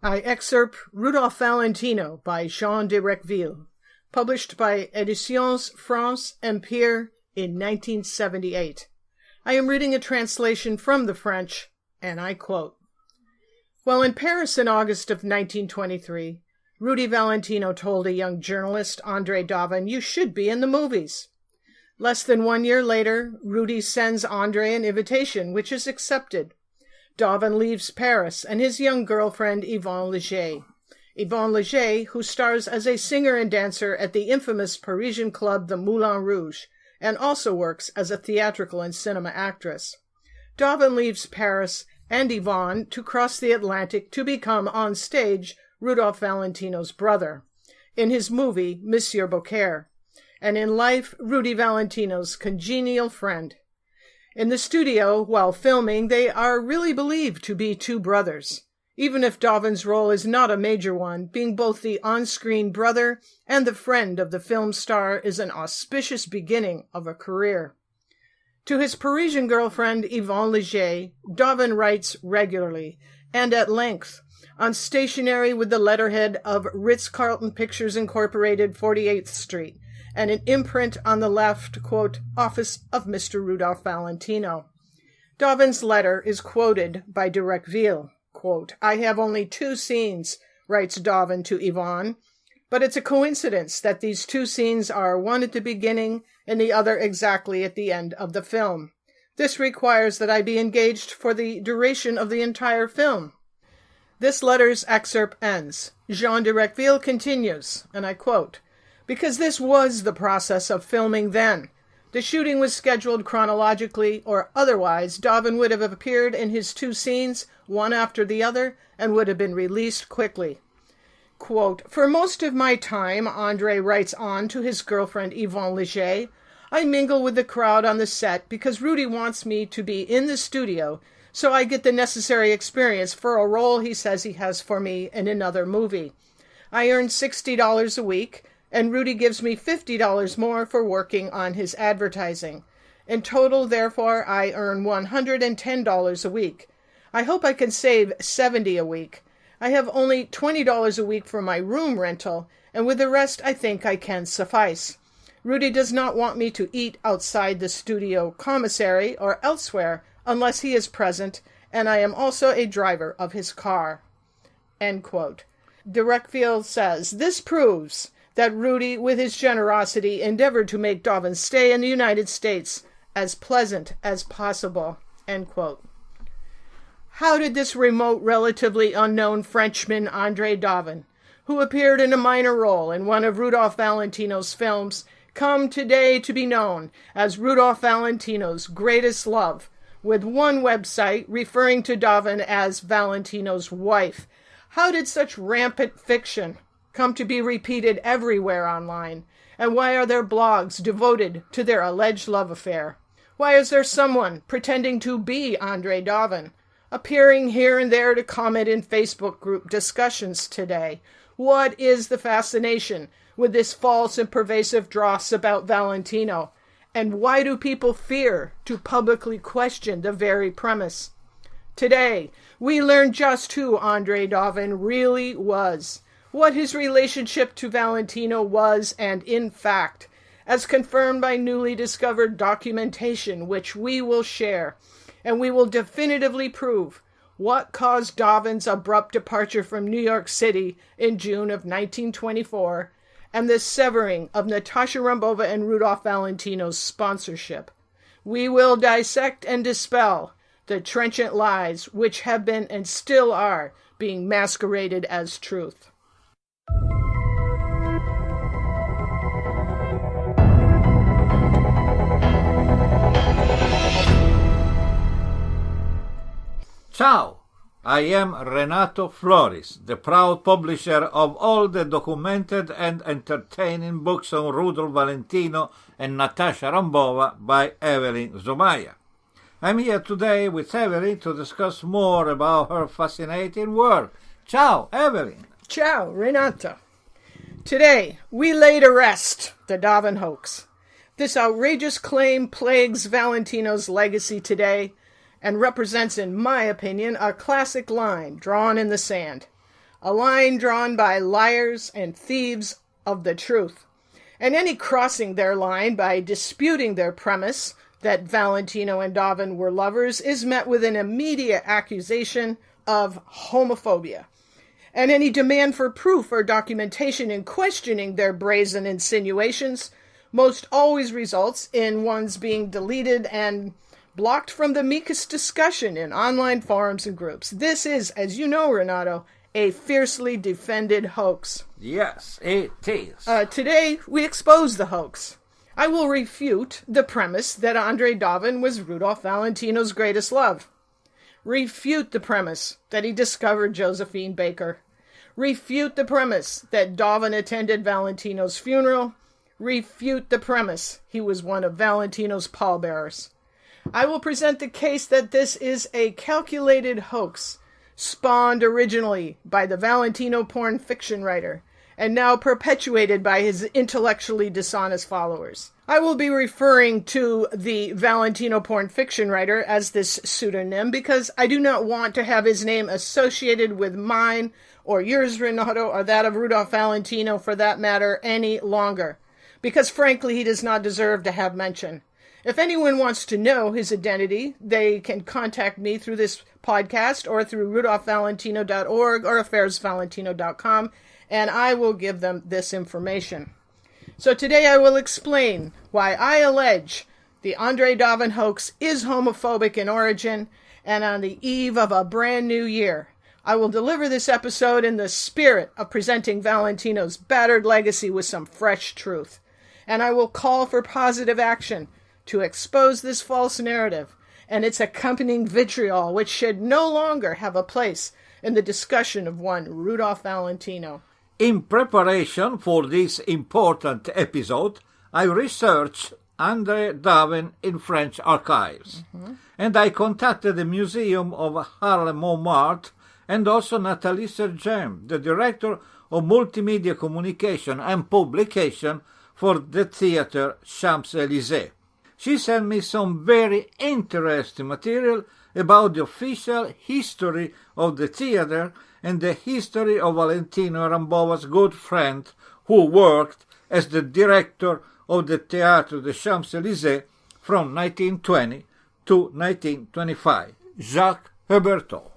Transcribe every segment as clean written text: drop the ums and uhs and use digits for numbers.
I excerpt Rudolph Valentino by Jean de Recville, published by Editions France Empire in 1978. I am reading a translation from the French, and I quote, "While in Paris in August of 1923, Rudy Valentino told a young journalist, Andre Daven, 'You should be in the movies.' Less than 1 year later, Rudy sends Andre an invitation, which is accepted. Daven leaves Paris and his young girlfriend, Yvonne Leger. Yvonne Leger, who stars as a singer and dancer at the infamous Parisian club the Moulin Rouge, and also works as a theatrical and cinema actress. Daven leaves Paris and Yvonne to cross the Atlantic to become, on stage, Rudolph Valentino's brother, in his movie Monsieur Beaucaire, and in life, Rudy Valentino's congenial friend. In the studio, while filming, they are really believed to be two brothers, even if Daven's role is not a major one, being both the on-screen brother and the friend of the film star is an auspicious beginning of a career. To his Parisian girlfriend, Yvonne Leger, Daven writes regularly and at length, on stationery with the letterhead of Ritz-Carlton Pictures Incorporated, 48th Street, and an imprint on the left, quote, "Office of Mr. Rudolph Valentino." Daven's letter is quoted by de Recville, quote, "I have only 2 scenes," writes Daven to Yvonne, "but it's a coincidence that these 2 scenes are one at the beginning and the other exactly at the end of the film. This requires that I be engaged for the duration of the entire film." This letter's excerpt ends. Jean de Recville continues, and I quote, "Because this was the process of filming then. The shooting was scheduled chronologically, or otherwise Daven would have appeared in his 2 scenes, one after the other, and would have been released quickly." Quote, "For most of my time," Andre writes on to his girlfriend Yvonne Leger, "I mingle with the crowd on the set because Rudy wants me to be in the studio, so I get the necessary experience for a role he says he has for me in another movie. I earn $60 a week, and Rudy gives me $50 more for working on his advertising. In total, therefore, I earn $110 a week. I hope I can save $70 a week. I have only $20 a week for my room rental, and with the rest I think I can suffice. Rudy does not want me to eat outside the studio commissary or elsewhere unless he is present, and I am also a driver of his car." End quote. De Recville says, "This proves that Rudy, with his generosity, endeavored to make Daven's stay in the United States as pleasant as possible." End quote. How did this remote, relatively unknown Frenchman, Andre Daven, who appeared in a minor role in one of Rudolph Valentino's films, come today to be known as Rudolph Valentino's greatest love, with one website referring to Daven as Valentino's wife? How did such rampant fiction come to be repeated everywhere online? And why are there blogs devoted to their alleged love affair? Why is there someone pretending to be Andre Daven, appearing here and there to comment in Facebook group discussions today? What is the fascination with this false and pervasive dross about Valentino? And why do people fear to publicly question the very premise? Today, we learn just who Andre Daven really was, what his relationship to Valentino was, and in fact, as confirmed by newly discovered documentation which we will share, and we will definitively prove what caused Daven's abrupt departure from New York City in June of 1924, and the severing of Natasha Rambova and Rudolph Valentino's sponsorship. We will dissect and dispel the trenchant lies which have been and still are being masqueraded as truth. Ciao! I am Renato Floris, the proud publisher of all the documented and entertaining books on Rudolph Valentino and Natasha Rambova by Evelyn Zumaya. I'm here today with Evelyn to discuss more about her fascinating work. Ciao, Evelyn. Ciao, Renato. Today, we lay to rest the Daven Hoax. This outrageous claim plagues Valentino's legacy today and represents, in my opinion, a classic line drawn in the sand. a line drawn by liars and thieves of the truth. And any crossing their line by disputing their premise that Valentino and Daven were lovers is met with an immediate accusation of homophobia. And any demand for proof or documentation in questioning their brazen insinuations most always results in one's being deleted and blocked from the meekest discussion in online forums and groups. This is, as you know, Renato, a fiercely defended hoax. Yes, it is. Today, we expose the hoax. I will refute the premise that Andre Daven was Rudolph Valentino's greatest love. Refute the premise that he discovered Josephine Baker. Refute the premise that Daven attended Valentino's funeral. Refute the premise he was one of Valentino's pallbearers. I will present the case that this is a calculated hoax, spawned originally by the Valentino porn fiction writer, and now perpetuated by his intellectually dishonest followers. I will be referring to the Valentino porn fiction writer as this pseudonym because I do not want to have his name associated with mine or yours, Renato, or that of Rudolph Valentino for that matter any longer, because frankly he does not deserve to have mention. If anyone wants to know his identity, they can contact me through this podcast or through rudolphvalentino.org or affairsvalentino.com, and I will give them this information. So today I will explain why I allege the Andre Daven hoax is homophobic in origin, and on the eve of a brand new year, I will deliver this episode in the spirit of presenting Valentino's battered legacy with some fresh truth. And I will call for positive action to expose this false narrative and its accompanying vitriol, which should no longer have a place in the discussion of one Rudolph Valentino. In preparation for this important episode, I researched Andre Daven in French archives, and I contacted the Museum of Haarlem-Montmartre and also Nathalie Sergem, the Director of Multimedia Communication and Publication for the Theatre Champs-Élysées. She sent me some very interesting material about the official history of the theater and the history of Valentino Rambova's good friend who worked as the director of the Théâtre des Champs-Élysées from 1920 to 1925, Jacques Hebertot.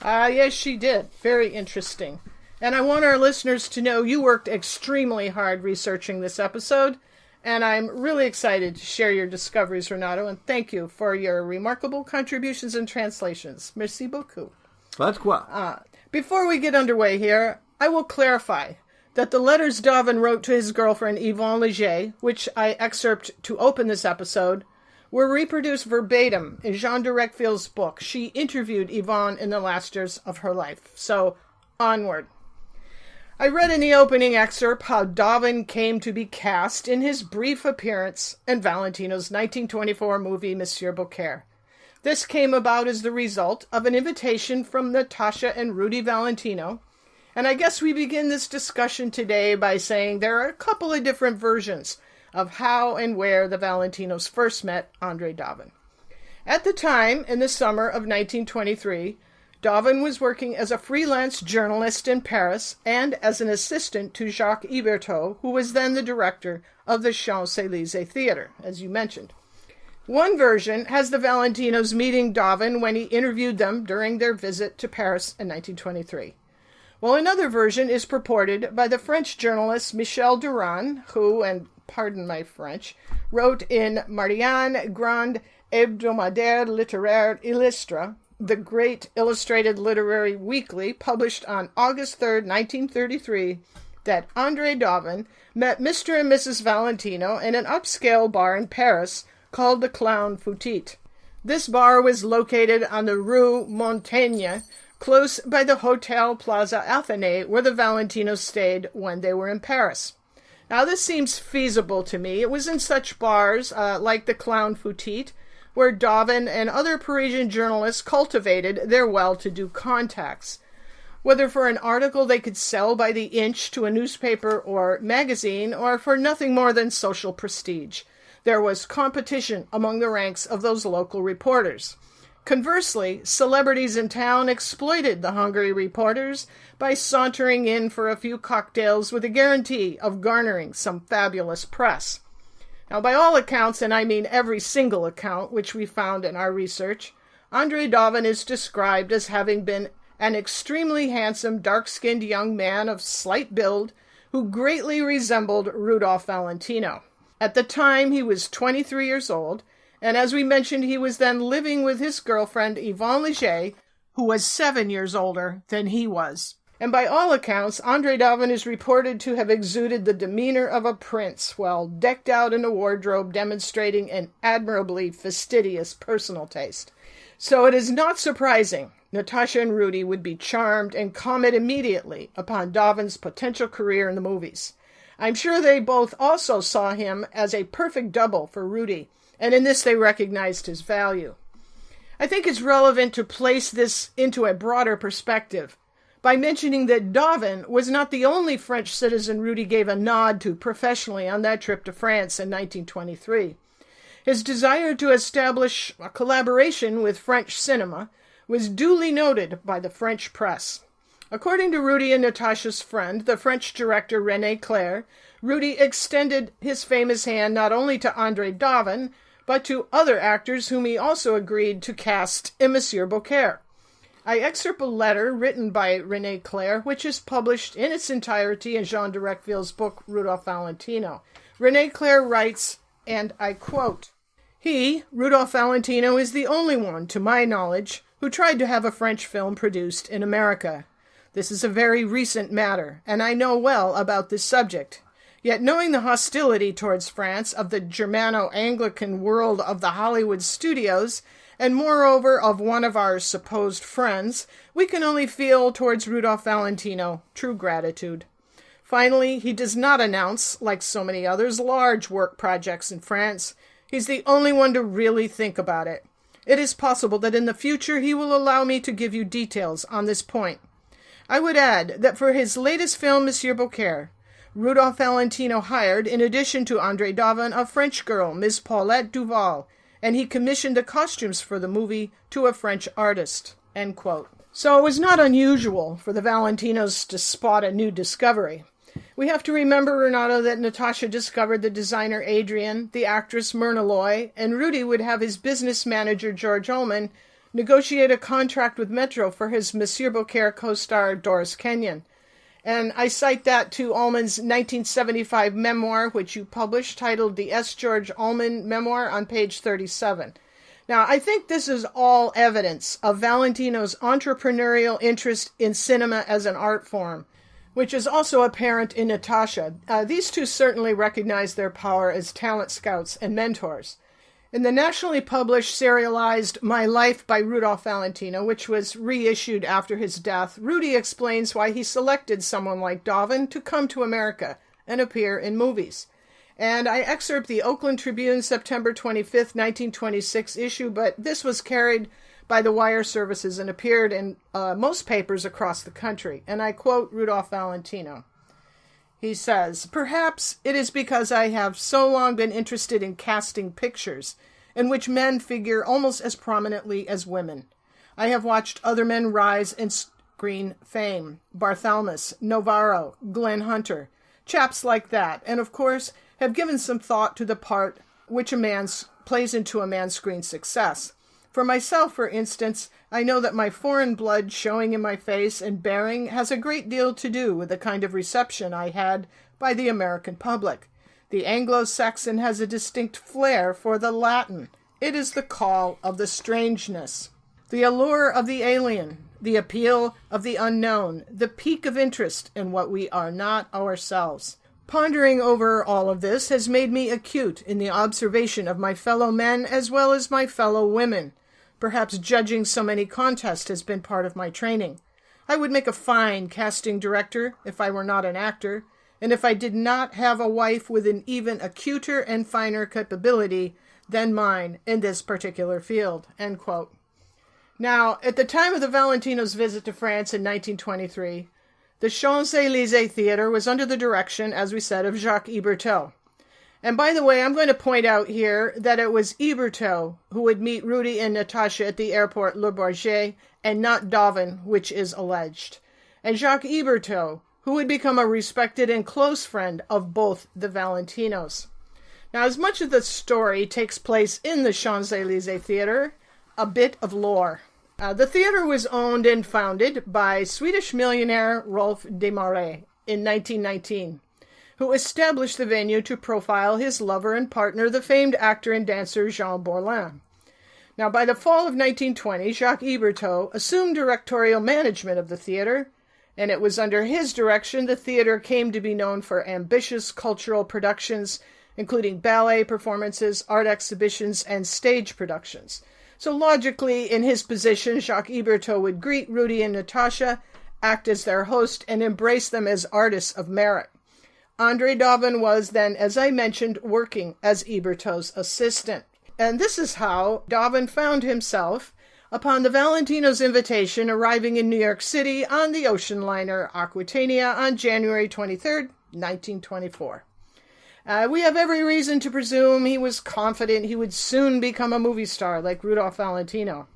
Yes, she did. Very interesting. And I want our listeners to know you worked extremely hard researching this episode, and I'm really excited to share your discoveries, Renato, and thank you for your remarkable contributions and translations. Merci beaucoup. Pas quoi. Before we get underway here, I will clarify that the letters Daven wrote to his girlfriend Yvonne Leger, which I excerpt to open this episode, were reproduced verbatim in Jean de Recville's book. She interviewed Yvonne in the last years of her life. So, onward. I read in the opening excerpt how Daven came to be cast in his brief appearance in Valentino's 1924 movie Monsieur Beaucaire. This came about as the result of an invitation from Natasha and Rudy Valentino, and I guess we begin this discussion today by saying there are a couple of different versions of how and where the Valentinos first met Andre Daven. At the time, in the summer of 1923, Daven was working as a freelance journalist in Paris and as an assistant to Jacques Hebertot, who was then the director of the Champs-Élysées Theatre, as you mentioned. One version has the Valentinos meeting Daven when he interviewed them during their visit to Paris in 1923. While another version is purported by the French journalist Michel Durand, who, and pardon my French, wrote in Marianne Grand Hebdomadaire Littéraire Illustre, the great illustrated literary weekly published on August 3, 1933, that Andre Daven met Mr. and Mrs. Valentino in an upscale bar in Paris called the Clown Foutit. This bar was located on the Rue Montaigne, close by the Hotel Plaza Athénée, where the Valentinos stayed when they were in Paris. Now, this seems feasible to me. It was in such bars, like the Clown Foutit, where Daven and other Parisian journalists cultivated their well-to-do contacts. Whether for an article they could sell by the inch to a newspaper or magazine, or for nothing more than social prestige, there was competition among the ranks of those local reporters. Conversely, celebrities in town exploited the hungry reporters by sauntering in for a few cocktails with a guarantee of garnering some fabulous press. Now, by all accounts, and I mean every single account which we found in our research, Andre Daven is described as having been an extremely handsome, dark-skinned young man of slight build who greatly resembled Rudolph Valentino. At the time, he was 23 years old, and as we mentioned, he was then living with his girlfriend, Yvonne Leger, who was 7 years older than he was. And by all accounts, Andre Daven is reported to have exuded the demeanor of a prince while decked out in a wardrobe demonstrating an admirably fastidious personal taste. So it is not surprising Natasha and Rudy would be charmed and comment immediately upon Daven's potential career in the movies. I'm sure they both also saw him as a perfect double for Rudy, and in this they recognized his value. I think it's relevant to place this into a broader perspective by mentioning that Daven was not the only French citizen Rudy gave a nod to professionally on that trip to France in 1923. His desire to establish a collaboration with French cinema was duly noted by the French press. According to Rudy and Natasha's friend, the French director René Clair, Rudy extended his famous hand not only to Andre Daven, but to other actors whom he also agreed to cast in Monsieur Beaucaire. I excerpt a letter written by René Clair, which is published in its entirety in Jean de Recville's book, Rudolph Valentino. René Clair writes, and I quote, "He, Rudolph Valentino, is the only one, to my knowledge, who tried to have a French film produced in America. This is a very recent matter, and I know well about this subject. Yet knowing the hostility towards France of the Germano-Anglican world of the Hollywood studios, and moreover of one of our supposed friends, we can only feel towards Rudolph Valentino true gratitude. Finally, he does not announce, like so many others, large work projects in France. He's the only one to really think about it. It is possible that in the future he will allow me to give you details on this point. I would add that for his latest film, Monsieur Beaucaire, Rudolph Valentino hired, in addition to Andre Daven, a French girl, Miss Paulette Duval, and he commissioned the costumes for the movie to a French artist." End quote. So it was not unusual for the Valentinos to spot a new discovery. We have to remember, Renato, that Natasha discovered the designer Adrian, the actress Myrna Loy, and Rudy would have his business manager George Ullman negotiate a contract with Metro for his Monsieur Beaucaire co-star Doris Kenyon. And I cite that to Ullman's 1975 memoir, which you published, titled The S. George Ullman Memoir, on page 37. Now, I think this is all evidence of Valentino's entrepreneurial interest in cinema as an art form, which is also apparent in Natasha. These two certainly recognize their power as talent scouts and mentors. In the nationally published serialized My Life by Rudolph Valentino, which was reissued after his death, Rudy explains why he selected someone like Daven to come to America and appear in movies. And I excerpt the Oakland Tribune September 25th, 1926 issue, but this was carried by the wire services and appeared in most papers across the country. And I quote Rudolph Valentino. He says, "Perhaps it is because I have so long been interested in casting pictures in which men figure almost as prominently as women. I have watched other men rise in screen fame, Barthelmess, Navarro, Glenn Hunter, chaps like that, and of course have given some thought to the part which a man plays into a man's screen success. For myself, for instance, I know that my foreign blood showing in my face and bearing has a great deal to do with the kind of reception I had by the American public. The Anglo-Saxon has a distinct flair for the Latin. It is the call of the strangeness, the allure of the alien, the appeal of the unknown, the pique of interest in what we are not ourselves. Pondering over all of this has made me acute in the observation of my fellow men as well as my fellow women. Perhaps judging so many contests has been part of my training. I would make a fine casting director if I were not an actor, and if I did not have a wife with an even acuter and finer capability than mine in this particular field." End quote. Now, at the time of the Valentinos' visit to France in 1923, the Champs-Élysées Theatre was under the direction, as we said, of Jacques Hebertot. And by the way, I'm going to point out here that it was Hebertot who would meet Rudy and Natasha at the airport Le Bourget, and not Daven, which is alleged. And Jacques Hebertot, who would become a respected and close friend of both the Valentinos. Now, as much of the story takes place in the Champs-Élysées Theatre, a bit of lore. The theater was owned and founded by Swedish millionaire Rolf Desmarais in 1919. Who established the venue to profile his lover and partner, the famed actor and dancer Jean Bourlin. Now, by the fall of 1920, Jacques Hebertot assumed directorial management of the theater, and it was under his direction the theater came to be known for ambitious cultural productions, including ballet performances, art exhibitions, and stage productions. So logically, in his position, Jacques Hebertot would greet Rudy and Natasha, act as their host, and embrace them as artists of merit. Andre Daven was then, as I mentioned, working as Hebertot's assistant. And this is how Daven found himself, upon the Valentino's invitation, arriving in New York City on the ocean liner Aquitania on January 23rd, 1924. We have every reason to presume he was confident he would soon become a movie star like Rudolph Valentino.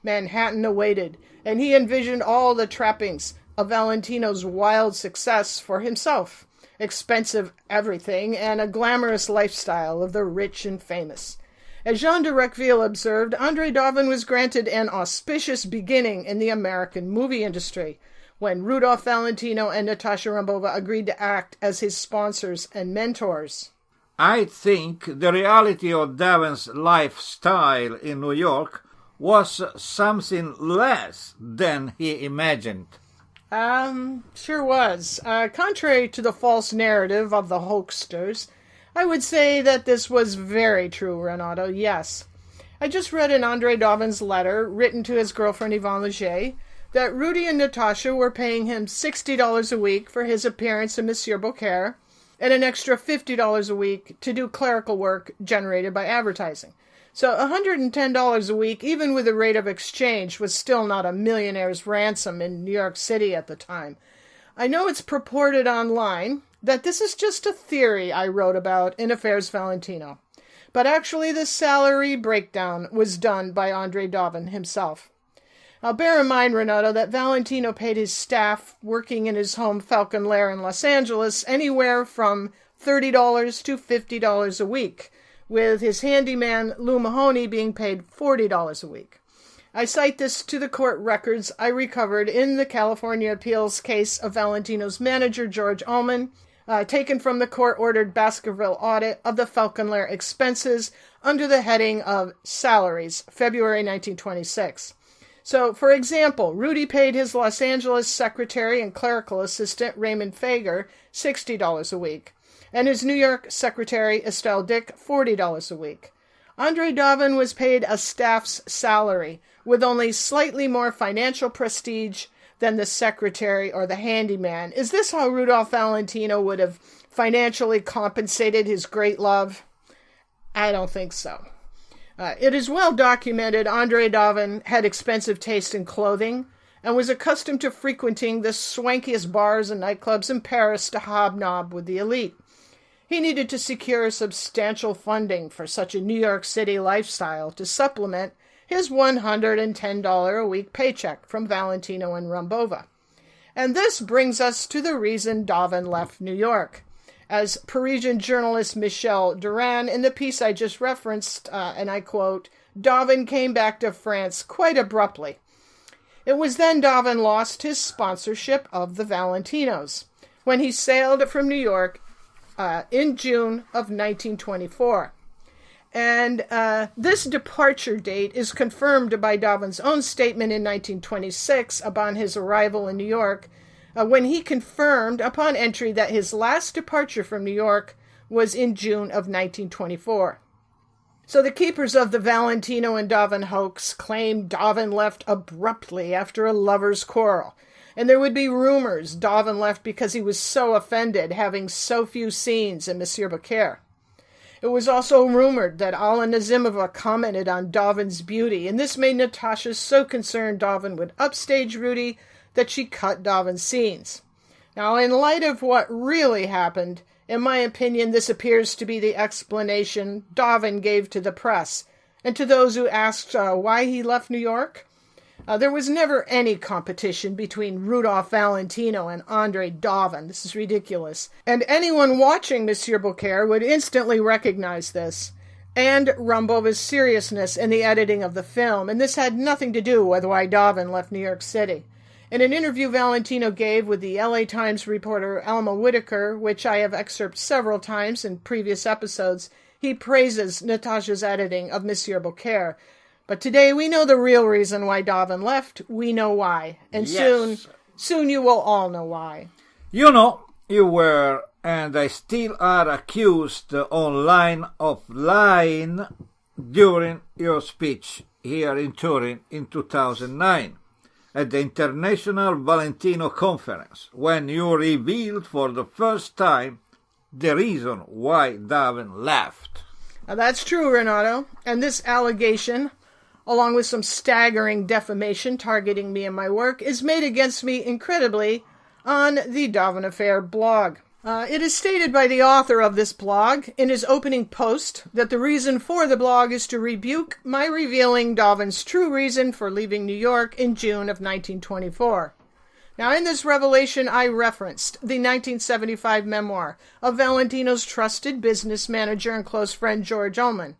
Manhattan awaited, and he envisioned all the trappings of Valentino's wild success for himself. Expensive everything, and a glamorous lifestyle of the rich and famous. As Jean de Recville observed, Andre Daven was granted an auspicious beginning in the American movie industry when Rudolph Valentino and Natasha Rambova agreed to act as his sponsors and mentors. I think the reality of Daven's lifestyle in New York was something less than he imagined. Sure was. Contrary to the false narrative of the hoaxsters, I would say that this was very true, Renato, yes. I just read in Andre Daven's letter, written to his girlfriend Yvonne Leger, that Rudy and Natasha were paying him $60 a week for his appearance in Monsieur Beaucaire, and an extra $50 a week to do clerical work generated by advertising. So $110 a week, even with the rate of exchange, was still not a millionaire's ransom in New York City at the time. I know it's purported online that this is just a theory I wrote about in Affairs Valentino, but actually the salary breakdown was done by Andre Daven himself. Now bear in mind, Renato, that Valentino paid his staff working in his home Falcon Lair in Los Angeles anywhere from $30 to $50 a week, with his handyman Lou Mahoney being paid $40 a week. I cite this to the court records I recovered in the California appeals case of Valentino's manager, George Ullman, taken from the court-ordered Baskerville audit of the Falcon Lair expenses under the heading of Salaries, February 1926. So, for example, Rudy paid his Los Angeles secretary and clerical assistant, Raymond Fager, $60 a week, and his New York secretary, Estelle Dick, $40 a week. Andre Daven was paid a staff's salary, with only slightly more financial prestige than the secretary or the handyman. Is this how Rudolph Valentino would have financially compensated his great love? I don't think so. It is well documented Andre Daven had expensive taste in clothing and was accustomed to frequenting the swankiest bars and nightclubs in Paris to hobnob with the elite. He needed to secure substantial funding for such a New York City lifestyle to supplement his $110 a week paycheck from Valentino and Rambova. And this brings us to the reason Daven left New York. As Parisian journalist Michel Duran, in the piece I just referenced, and I quote, Daven came back to France quite abruptly. It was then Daven lost his sponsorship of the Valentinos, when he sailed from New York in June of 1924. And this departure date is confirmed by Daven's own statement in 1926 upon his arrival in New York, when he confirmed upon entry that his last departure from New York was in June of 1924. So the keepers of the Valentino and Daven hoax claim Daven left abruptly after a lover's quarrel, and there would be rumors Daven left because he was so offended having so few scenes in Monsieur Beaucaire. It was also rumored that Alla Nazimova commented on Daven's beauty, and this made Natasha so concerned Daven would upstage Rudy that she cut Daven's scenes. Now, in light of what really happened, In my opinion, this appears to be the explanation Daven gave to the press, and to those who asked why he left New York. There was never any competition between Rudolph Valentino and Andre Daven. This is ridiculous. And anyone watching Monsieur Beaucaire would instantly recognize this, and Rambova's seriousness in the editing of the film, and this had nothing to do with why Daven left New York City. In an interview Valentino gave with the LA Times reporter Alma Whitaker, which I have excerpted several times in previous episodes, he praises Natasha's editing of Monsieur Beaucaire. But today we know the real reason why Daven left. We know why. And yes. soon you will all know why. You know, you were, and I still are, accused online of lying during your speech here in Turin in 2009 at the International Valentino Conference, when you revealed for the first time the reason why Daven left. Now, that's true, Renato. And this allegation, along with some staggering defamation targeting me and my work, is made against me incredibly on the Daven Affair blog. It is stated by the author of this blog in his opening post that the reason for the blog is to rebuke my revealing Daven's true reason for leaving New York in June of 1924. Now, in this revelation, I referenced the 1975 memoir of Valentino's trusted business manager and close friend George Ullman,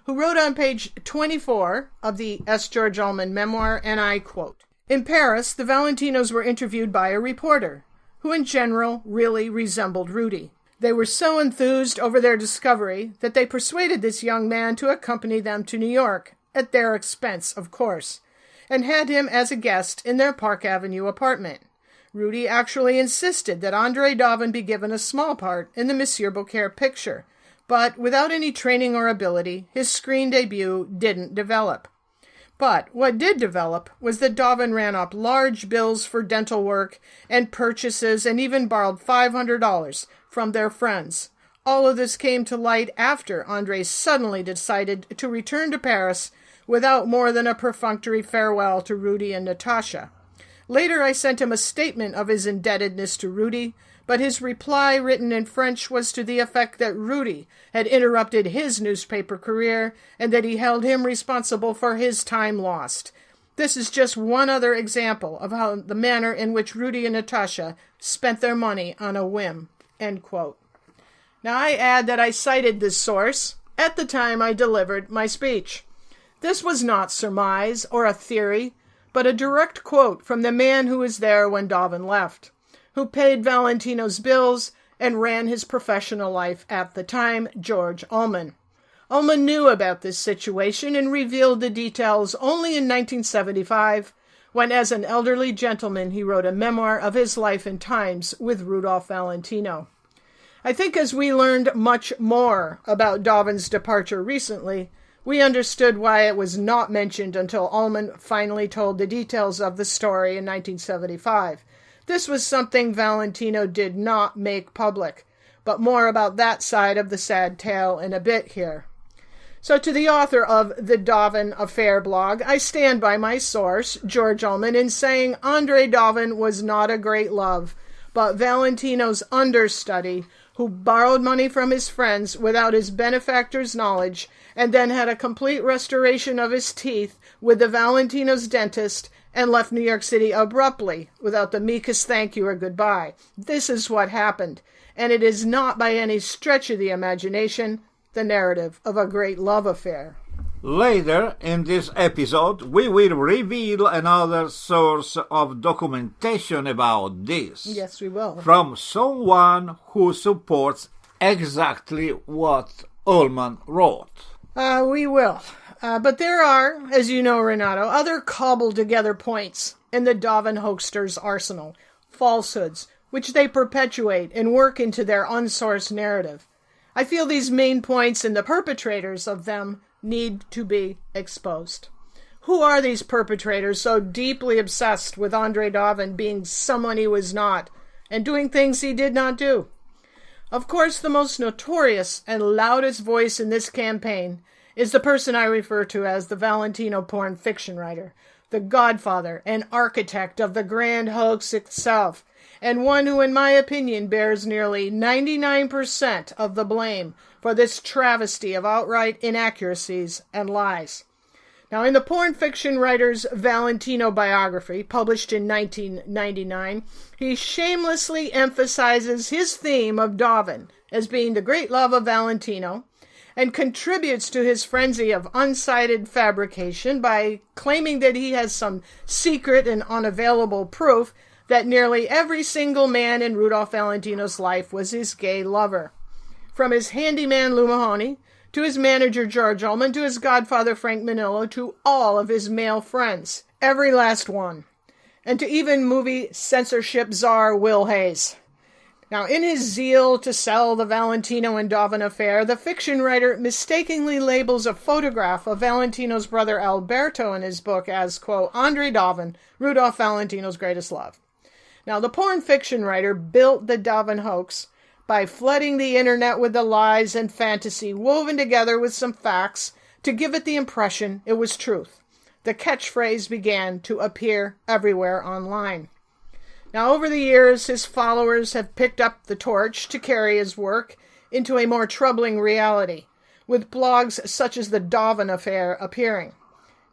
who wrote on page 24 of the S. George Ullman memoir, and I quote, "In Paris, the Valentinos were interviewed by a reporter, who in general really resembled Rudy. They were so enthused over their discovery that they persuaded this young man to accompany them to New York, at their expense, of course, and had him as a guest in their Park Avenue apartment. Rudy actually insisted that Andre Daven be given a small part in the Monsieur Beaucaire picture, but without any training or ability, his screen debut didn't develop. But what did develop was that Daven ran up large bills for dental work and purchases and even borrowed $500 from their friends. All of this came to light after Andre suddenly decided to return to Paris without more than a perfunctory farewell to Rudy and Natasha. Later I sent him a statement of his indebtedness to Rudy, but his reply, written in French, was to the effect that Rudy had interrupted his newspaper career and that he held him responsible for his time lost. This is just one other example of how the manner in which Rudy and Natasha spent their money on a whim." End quote. Now, I add that I cited this source at the time I delivered my speech. This was not surmise or a theory, but a direct quote from the man who was there when Daven left, who paid Valentino's bills and ran his professional life at the time, George Ullman. Ullman knew about this situation and revealed the details only in 1975, when as an elderly gentleman he wrote a memoir of his life and times with Rudolph Valentino. I think as we learned much more about Daven's departure recently, we understood why it was not mentioned until Ullman finally told the details of the story in 1975. This was something Valentino did not make public, but more about that side of the sad tale in a bit here. So to the author of the Daven Affair blog, I stand by my source, George Ullman, in saying Andre Daven was not a great love, but Valentino's understudy, who borrowed money from his friends without his benefactor's knowledge, and then had a complete restoration of his teeth with the Valentino's dentist, and left New York City abruptly, without the meekest thank you or goodbye. This is what happened, and it is not by any stretch of the imagination the narrative of a great love affair. Later in this episode, we will reveal another source of documentation about this. Yes, we will. From someone who supports exactly what Ullman wrote. We will. But there are, as you know, Renato, other cobbled-together points in the Daven hoaxsters' arsenal, falsehoods, which they perpetuate and work into their unsourced narrative. I feel these main points and the perpetrators of them need to be exposed. Who are these perpetrators so deeply obsessed with Andre Daven being someone he was not and doing things he did not do? Of course, the most notorious and loudest voice in this campaign is the person I refer to as the Valentino porn fiction writer, the godfather and architect of the grand hoax itself, and one who, in my opinion, bears nearly 99% of the blame for this travesty of outright inaccuracies and lies. Now, in the porn fiction writer's Valentino biography, published in 1999, he shamelessly emphasizes his theme of Daven as being the great love of Valentino, and contributes to his frenzy of unsighted fabrication by claiming that he has some secret and unavailable proof that nearly every single man in Rudolph Valentino's life was his gay lover. From his handyman Lou Mahoney, to his manager George Ullman, to his godfather Frank Manillo, to all of his male friends, every last one, and to even movie censorship czar Will Hayes. Now, in his zeal to sell the Valentino and Daven affair, the fiction writer mistakenly labels a photograph of Valentino's brother Alberto in his book as, quote, Andre Daven, Rudolph Valentino's greatest love. Now, the porn fiction writer built the Daven hoax by flooding the internet with the lies and fantasy woven together with some facts to give it the impression it was truth. The catchphrase began to appear everywhere online. Now, over the years, his followers have picked up the torch to carry his work into a more troubling reality, with blogs such as the Daven affair appearing.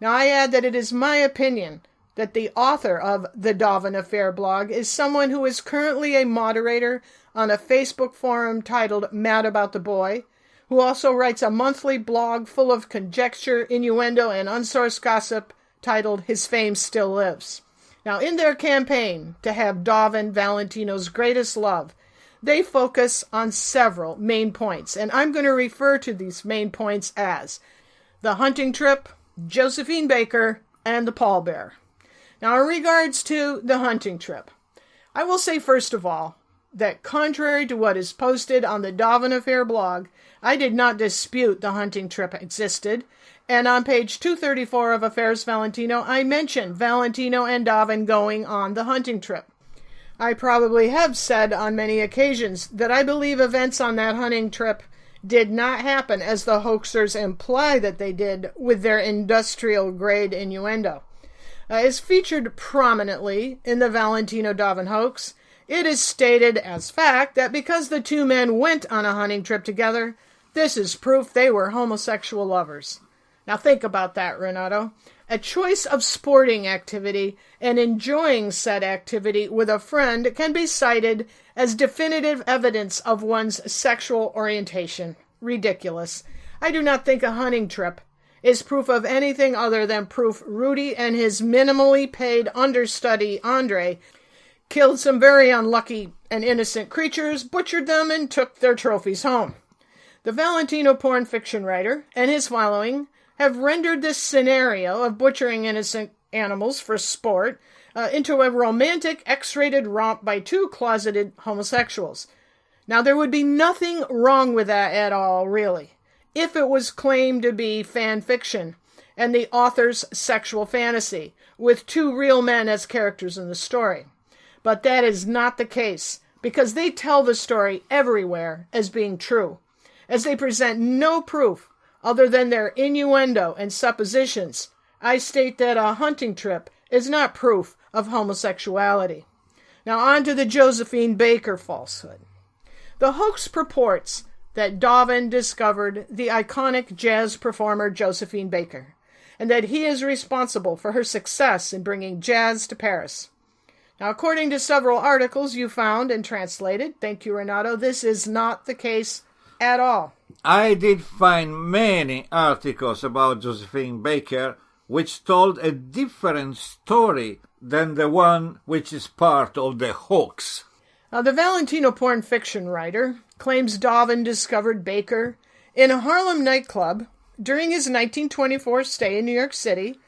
Now, I add that it is my opinion that the author of the Daven affair blog is someone who is currently a moderator on a Facebook forum titled Mad About the Boy, who also writes a monthly blog full of conjecture, innuendo, and unsourced gossip titled His Fame Still Lives. Now, in their campaign to have Daven Valentino's greatest love, they focus on several main points, and I'm going to refer to these main points as the hunting trip, Josephine Baker, and the pallbearer. Now, in regards to the hunting trip, I will say first of all that contrary to what is posted on the Daven Affair blog, I did not dispute the hunting trip existed, and on page 234 of Affairs Valentino, I mentioned Valentino and Daven going on the hunting trip. I probably have said on many occasions that I believe events on that hunting trip did not happen as the hoaxers imply that they did with their industrial-grade innuendo. As featured prominently in the Valentino Daven hoax, it is stated as fact that because the two men went on a hunting trip together, this is proof they were homosexual lovers. Now think about that, Renato. A choice of sporting activity and enjoying said activity with a friend can be cited as definitive evidence of one's sexual orientation. Ridiculous. I do not think a hunting trip is proof of anything other than proof Rudy and his minimally paid understudy, Andre, killed some very unlucky and innocent creatures, butchered them, and took their trophies home. The Valentino porn fiction writer and his following have rendered this scenario of butchering innocent animals for sport into a romantic X-rated romp by two closeted homosexuals. Now, there would be nothing wrong with that at all, really, if it was claimed to be fan fiction and the author's sexual fantasy, with two real men as characters in the story. But that is not the case, because they tell the story everywhere as being true, as they present no proof other than their innuendo and suppositions. I state that a hunting trip is not proof of homosexuality. Now on to the Josephine Baker falsehood. The hoax purports that Daven discovered the iconic jazz performer Josephine Baker, and that he is responsible for her success in bringing jazz to Paris. Now, according to several articles you found and translated, thank you, Renato, this is not the case at all. I did find many articles about Josephine Baker which told a different story than the one which is part of the hoax. Now, the Valentino porn fiction writer claims Daven discovered Baker in a Harlem nightclub during his 1924 stay in New York City,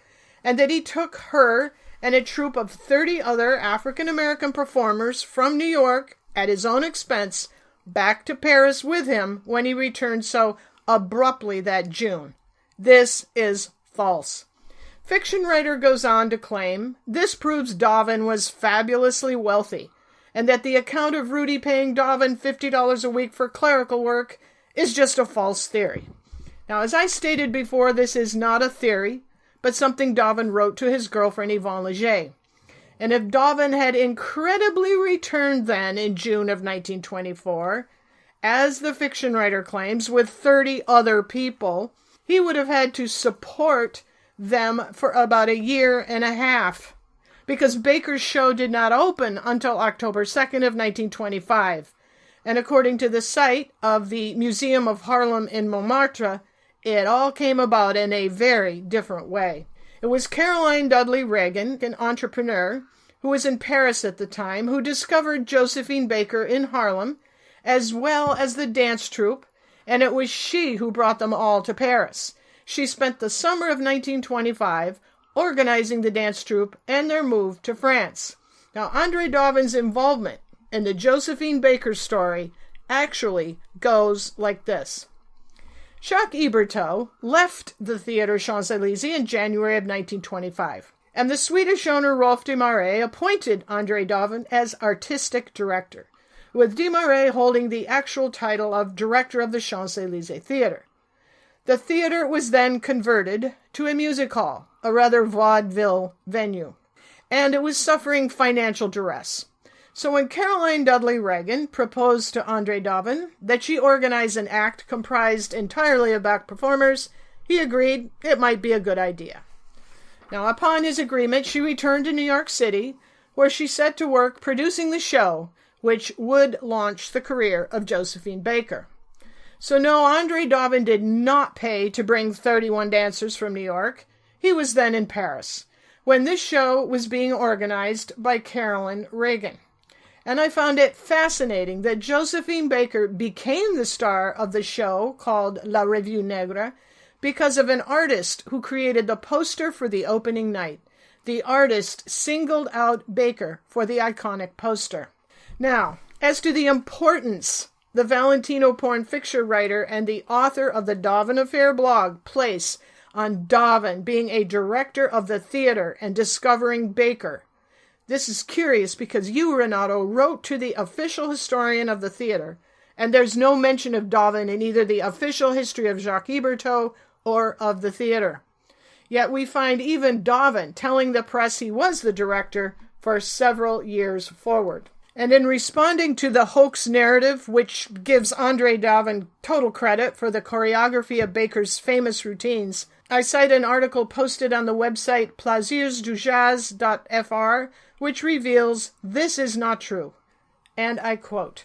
and that he took her and a troupe of 30 other African-American performers from New York at his own expense back to Paris with him when he returned so abruptly that June. This is false. Fiction writer goes on to claim this proves Daven was fabulously wealthy, and that the account of Rudy paying Daven $50 a week for clerical work is just a false theory. Now, as I stated before, this is not a theory, but something Daven wrote to his girlfriend Yvonne Leger. And if Daven had incredibly returned then in June of 1924, as the fiction writer claims, with 30 other people, he would have had to support them for about a year and a half, because Baker's show did not open until October 2nd of 1925. And according to the site of the Museum of Harlem in Montmartre, it all came about in a very different way. It was Caroline Dudley Reagan, an entrepreneur who was in Paris at the time, who discovered Josephine Baker in Harlem, as well as the dance troupe, and it was she who brought them all to Paris. She spent the summer of 1925 organizing the dance troupe and their move to France. Now, Andre Daven's involvement in the Josephine Baker story actually goes like this. Jacques Hebertot left the Theatre Champs-Élysées in January of 1925, and the Swedish owner Rolf Desmarais appointed Andre Daven as artistic director, with Desmarais holding the actual title of director of the Champs-Élysées Theatre. The theatre was then converted to a music hall, a rather vaudeville venue, and it was suffering financial duress. So when Caroline Dudley Reagan proposed to Andre Daven that she organize an act comprised entirely of back performers, he agreed it might be a good idea. Now, upon his agreement, she returned to New York City, where she set to work producing the show, which would launch the career of Josephine Baker. So no, Andre Daven did not pay to bring 31 dancers from New York. He was then in Paris, when this show was being organized by Caroline Reagan. And I found it fascinating that Josephine Baker became the star of the show called La Revue Negre because of an artist who created the poster for the opening night. The artist singled out Baker for the iconic poster. Now, as to the importance the Valentino porn fiction writer and the author of the Daven Affair blog place on Daven being a director of the theater and discovering Baker, this is curious because you, Renato, wrote to the official historian of the theater, and there's no mention of Daven in either the official history of Jacques Hebertot or of the theater. Yet we find even Daven telling the press he was the director for several years forward. And in responding to the hoax narrative, which gives Andre Daven total credit for the choreography of Baker's famous routines, I cite an article posted on the website plairsdujazz.fr, which reveals this is not true. And I quote,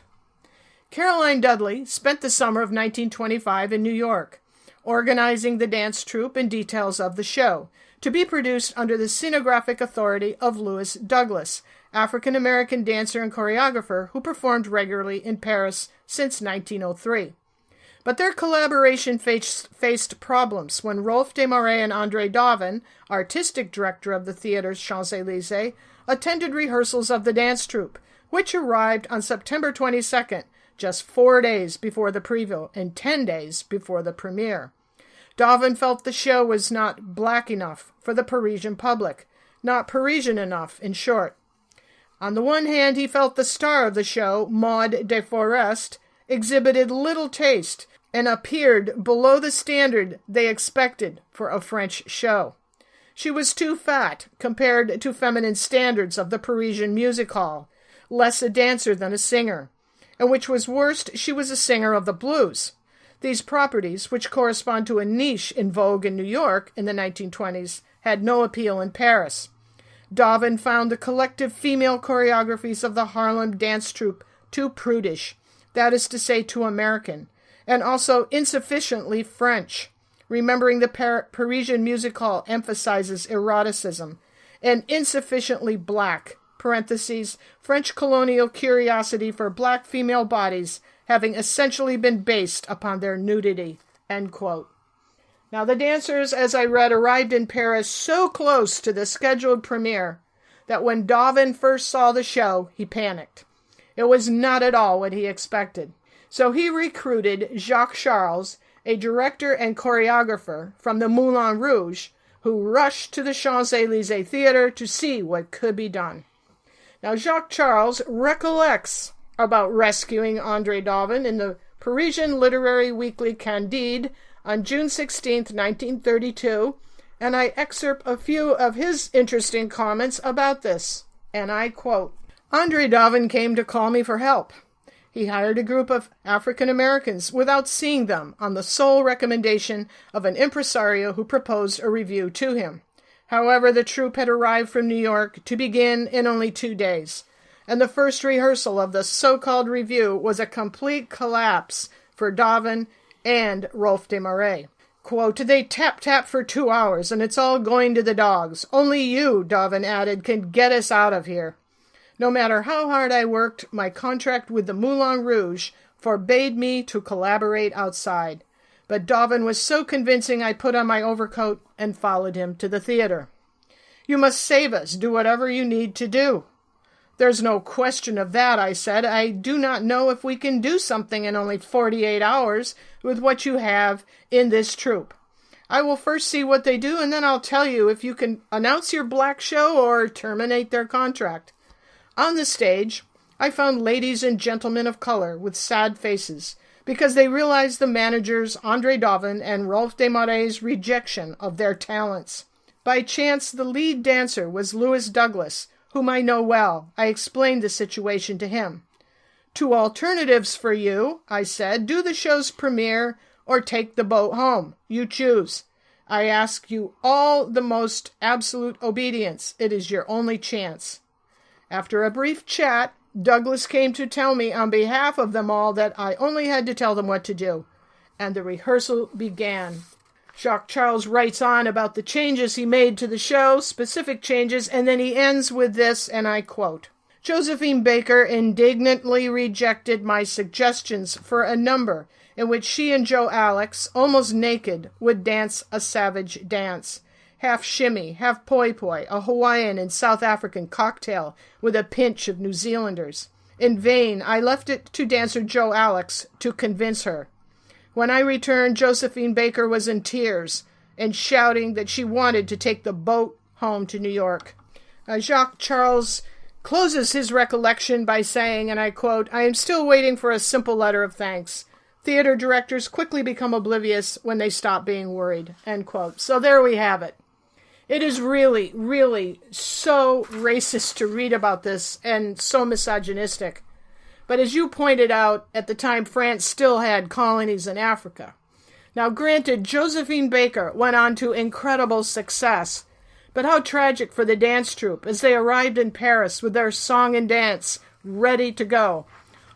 Caroline Dudley spent the summer of 1925 in New York, organizing the dance troupe and details of the show, to be produced under the scenographic authority of Louis Douglas, African-American dancer and choreographer who performed regularly in Paris since 1903. But their collaboration faced problems when Rolf Desmarais and Andre Daven, artistic director of the theater's Champs-Élysées, attended rehearsals of the dance troupe, which arrived on September 22nd, just 4 days before the preview and 10 days before the premiere. Daven felt the show was not black enough for the Parisian public, not Parisian enough, in short. On the one hand, he felt the star of the show, Maud de Forest, exhibited little taste and appeared below the standard they expected for a French show. She was too fat compared to feminine standards of the Parisian music hall, less a dancer than a singer, and which was worst, she was a singer of the blues. These properties, which correspond to a niche in vogue in New York in the 1920s, had no appeal in Paris. Daven found the collective female choreographies of the Harlem dance troupe too prudish, that is to say, too American, and also insufficiently French, remembering the Parisian music hall emphasizes eroticism, and insufficiently black, parentheses, French colonial curiosity for black female bodies having essentially been based upon their nudity, end quote. Now, the dancers, as I read, arrived in Paris so close to the scheduled premiere that when Daven first saw the show, he panicked. It was not at all what he expected. So he recruited Jacques Charles, a director and choreographer from the Moulin Rouge, who rushed to the Champs-Élysées Theatre to see what could be done. Now, Jacques Charles recollects about rescuing Andre Daven in the Parisian literary weekly Candide on June 16, 1932, and I excerpt a few of his interesting comments about this, and I quote, Andre Daven came to call me for help. He hired a group of African Americans without seeing them on the sole recommendation of an impresario who proposed a review to him. However, the troupe had arrived from New York to begin in only 2 days, and the first rehearsal of the so-called review was a complete collapse for Daven and Rolf de Marais. Quote, they tap for 2 hours, and it's all going to the dogs. Only you, Daven added, can get us out of here. No matter how hard I worked, my contract with the Moulin Rouge forbade me to collaborate outside. But Daven was so convincing I put on my overcoat and followed him to the theater. You must save us. Do whatever you need to do. There's no question of that, I said. I do not know if we can do something in only 48 hours with what you have in this troupe. I will first see what they do, and then I'll tell you if you can announce your black show or terminate their contract. On the stage, I found ladies and gentlemen of color with sad faces, because they realized the managers Andre Daven and Rolf de Marais' rejection of their talents. By chance, the lead dancer was Louis Douglas, whom I know well. I explained the situation to him. 2 alternatives for you, I said. Do the show's premiere or take the boat home. You choose. I ask you all the most absolute obedience. It is your only chance. After a brief chat, Douglas came to tell me on behalf of them all that I only had to tell them what to do, and the rehearsal began. Jacques Charles writes on about the changes he made to the show, specific changes, and then he ends with this, and I quote, Josephine Baker indignantly rejected my suggestions for a number in which she and Joe Alex, almost naked, would dance a savage dance. Half shimmy, half poi-poi, a Hawaiian and South African cocktail with a pinch of New Zealanders. In vain, I left it to dancer Joe Alex to convince her. When I returned, Josephine Baker was in tears and shouting that she wanted to take the boat home to New York. Jacques Charles closes his recollection by saying, and I quote, I am still waiting for a simple letter of thanks. Theater directors quickly become oblivious when they stop being worried, end quote. So there we have it. It is really, really so racist to read about this and so misogynistic. But as you pointed out, at the time France still had colonies in Africa. Now granted, Josephine Baker went on to incredible success, but how tragic for the dance troupe as they arrived in Paris with their song and dance ready to go,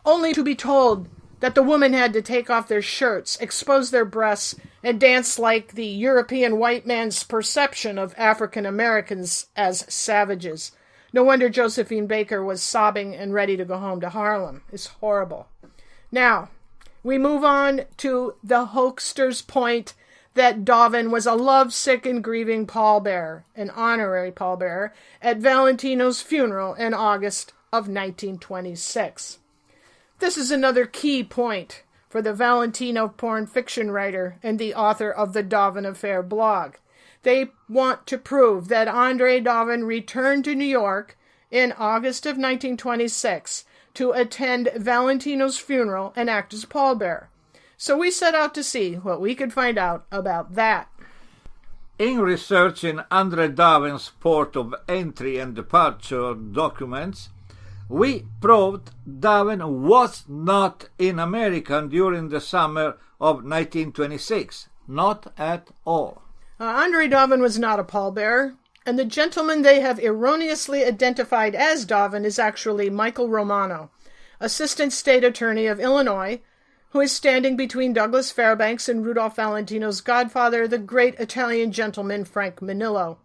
only to be told that the women had to take off their shirts, expose their breasts, and dance like the European white man's perception of African Americans as savages. No wonder Josephine Baker was sobbing and ready to go home to Harlem. It's horrible. Now, we move on to the hoaxster's point that Daven was a lovesick and grieving pallbearer, an honorary pallbearer, at Valentino's funeral in August of 1926. This is another key point for the Valentino porn fiction writer and the author of the Daven Affair blog. They want to prove that Andre Daven returned to New York in August of 1926 to attend Valentino's funeral and act as pallbearer. So we set out to see what we could find out about that. In researching Andre Daven's port of entry and departure documents, we proved Daven was not in America during the summer of 1926. Not at all. Andre Daven was not a pallbearer, and the gentleman they have erroneously identified as Daven is actually Michael Romano, Assistant State Attorney of Illinois, who is standing between Douglas Fairbanks and Rudolph Valentino's godfather, the great Italian gentleman Frank Manillo.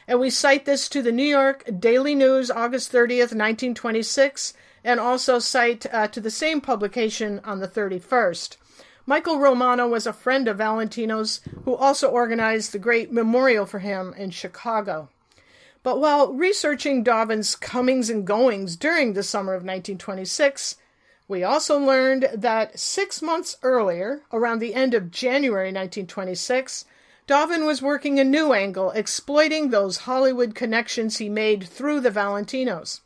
And we cite this to the New York Daily News, August 30th, 1926, and also cite to the same publication on the 31st. Michael Romano was a friend of Valentino's who also organized the great memorial for him in Chicago. But while researching Daven's comings and goings during the summer of 1926, we also learned that 6 months earlier, around the end of January 1926, Daven was working a new angle, exploiting those Hollywood connections he made through the Valentinos.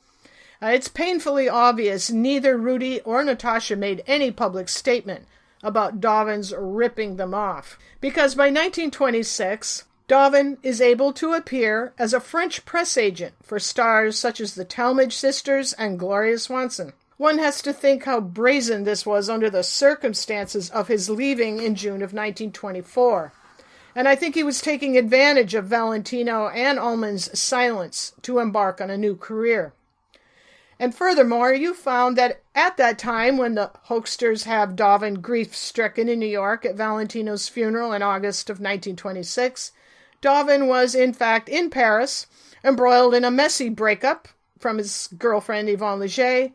It's painfully obvious neither Rudy or Natasha made any public statement about Daven's ripping them off, because by 1926, Daven is able to appear as a French press agent for stars such as the Talmadge sisters and Gloria Swanson. One has to think how brazen this was under the circumstances of his leaving in June of 1924. And I think he was taking advantage of Valentino and Ullman's silence to embark on a new career. And furthermore, you found that at that time, when the hoaxsters have Daven grief-stricken in New York at Valentino's funeral in August of 1926, Daven was in fact in Paris, embroiled in a messy breakup from his girlfriend Yvonne Leger.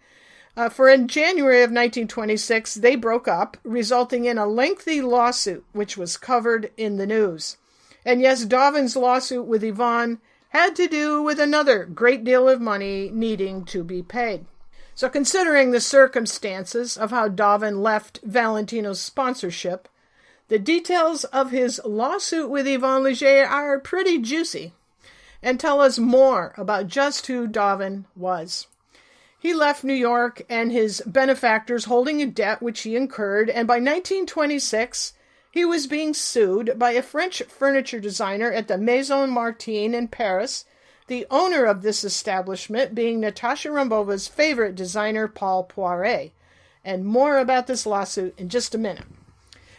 For in January of 1926, they broke up, resulting in a lengthy lawsuit, which was covered in the news. And yes, Daven's lawsuit with Yvonne had to do with another great deal of money needing to be paid. So considering the circumstances of how Daven left Valentino's sponsorship, the details of his lawsuit with Yvonne Leger are pretty juicy and tell us more about just who Daven was. He left New York and his benefactors holding a debt which he incurred, and by 1926, he was being sued by a French furniture designer at the Maison Martin in Paris, the owner of this establishment being Natasha Rambova's favorite designer, Paul Poiret. And more about this lawsuit in just a minute.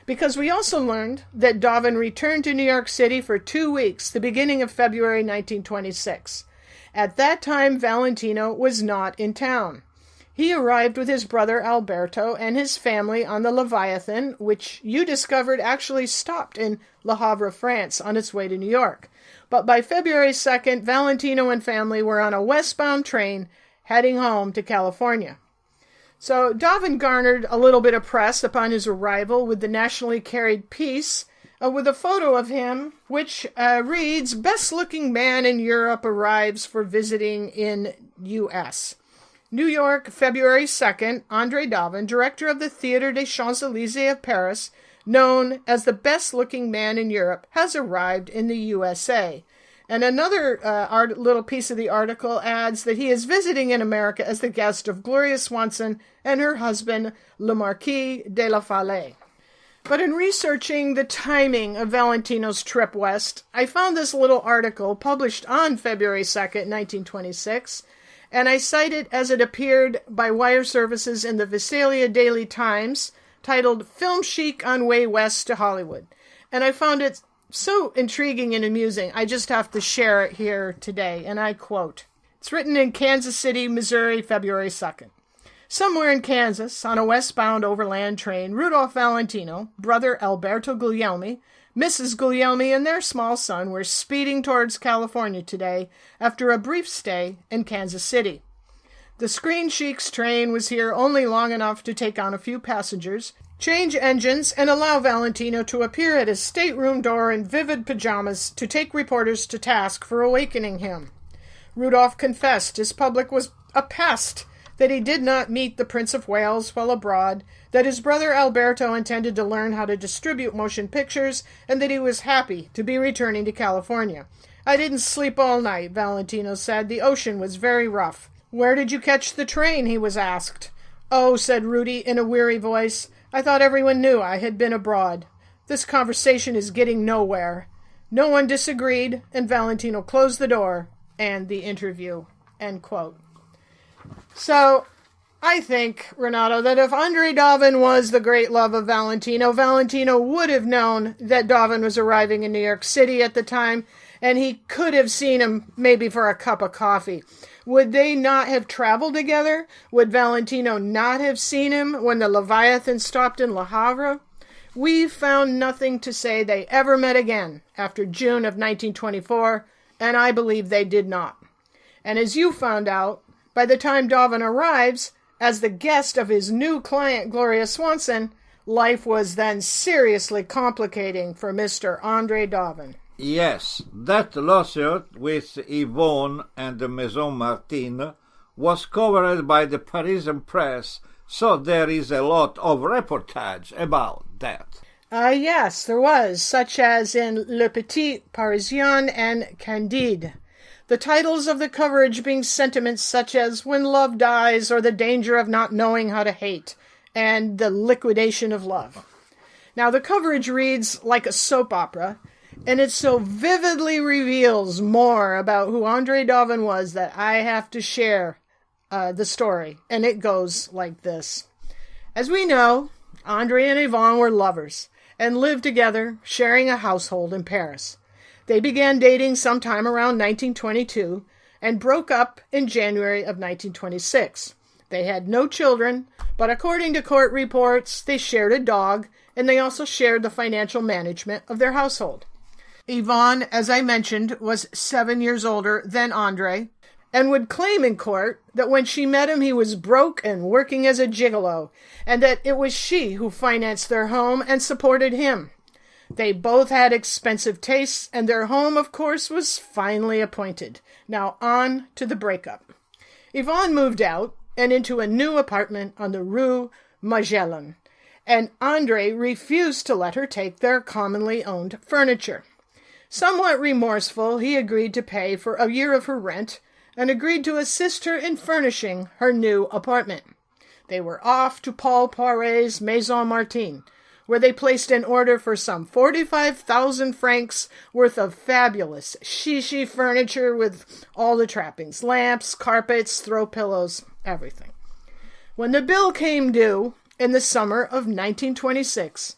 Because we also learned that Daven returned to New York City for 2 weeks, the beginning of February 1926. At that time, Valentino was not in town. He arrived with his brother Alberto and his family on the Leviathan, which you discovered actually stopped in Le Havre, France, on its way to New York. But by February 2nd, Valentino and family were on a westbound train heading home to California. So Daven garnered a little bit of press upon his arrival with the nationally carried piece with a photo of him, which reads, "Best-looking man in Europe arrives for visiting in U.S." New York, February 2nd, Andre Daven, director of the Théâtre des Champs-Élysées of Paris, known as the best-looking man in Europe, has arrived in the USA. And another little piece of the article adds that he is visiting in America as the guest of Gloria Swanson and her husband, Le Marquis de la Falaise. But in researching the timing of Valentino's trip west, I found this little article published on February 2nd, 1926, and I cite it as it appeared by wire services in the Visalia Daily Times, titled "Film Chic on Way West to Hollywood." And I found it so intriguing and amusing, I just have to share it here today, and I quote. It's written in Kansas City, Missouri, February 2nd. Somewhere in Kansas, on a westbound overland train, Rudolph Valentino, brother Alberto Guglielmi, Mrs. Guglielmi, and their small son were speeding towards California today after a brief stay in Kansas City. The Screen Chic's train was here only long enough to take on a few passengers, change engines, and allow Valentino to appear at his stateroom door in vivid pajamas to take reporters to task for awakening him. Rudolph confessed his public was a pest, that he did not meet the Prince of Wales while abroad, that his brother Alberto intended to learn how to distribute motion pictures, and that he was happy to be returning to California. "I didn't sleep all night," Valentino said. "The ocean was very rough." "Where did you catch the train?" he was asked. "Oh," said Rudy in a weary voice, "I thought everyone knew I had been abroad. This conversation is getting nowhere." No one disagreed, and Valentino closed the door and the interview. End quote. So, I think, Renato, that if Andre Daven was the great love of Valentino, Valentino would have known that Daven was arriving in New York City at the time, and he could have seen him maybe for a cup of coffee. Would they not have traveled together? Would Valentino not have seen him when the Leviathan stopped in Le Havre? We've found nothing to say they ever met again after June of 1924, and I believe they did not. And as you found out, by the time Daven arrives, as the guest of his new client, Gloria Swanson, life was then seriously complicating for Mr. Andre Daven. Yes, that lawsuit with Yvonne and the Maison Martin was covered by the Parisian press, so there is a lot of reportage about that. Yes, there was, such as in Le Petit Parisien and Candide. The titles of the coverage being sentiments such as "When Love Dies" or "The Danger of Not Knowing How to Hate" and "The Liquidation of Love." Now, the coverage reads like a soap opera, And it so vividly reveals more about who Andre Daven was that I have to share the story. And it goes like this. As we know, Andre and Yvonne were lovers and lived together, sharing a household in Paris. They began dating sometime around 1922 and broke up in January of 1926. They had no children, but according to court reports, they shared a dog, and they also shared the financial management of their household. Yvonne, as I mentioned, was 7 years older than Andre, and would claim in court that when she met him, he was broke and working as a gigolo, and that it was she who financed their home and supported him. They both had expensive tastes, and their home, of course, was finally appointed. Now on to the breakup. Yvonne moved out and into a new apartment on the Rue Magellan, and Andre refused to let her take their commonly owned furniture. Somewhat remorseful, he agreed to pay for a year of her rent and agreed to assist her in furnishing her new apartment. They were off to Paul Poiret's Maison Martin, where they placed an order for some 45,000 francs worth of fabulous chic furniture with all the trappings, lamps, carpets, throw pillows, everything. When the bill came due in the summer of 1926,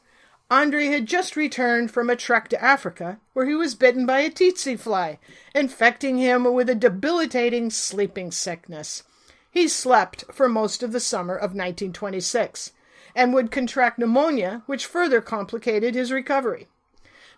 Andre had just returned from a trek to Africa where he was bitten by a tsetse fly, infecting him with a debilitating sleeping sickness. He slept for most of the summer of 1926 and would contract pneumonia, which further complicated his recovery.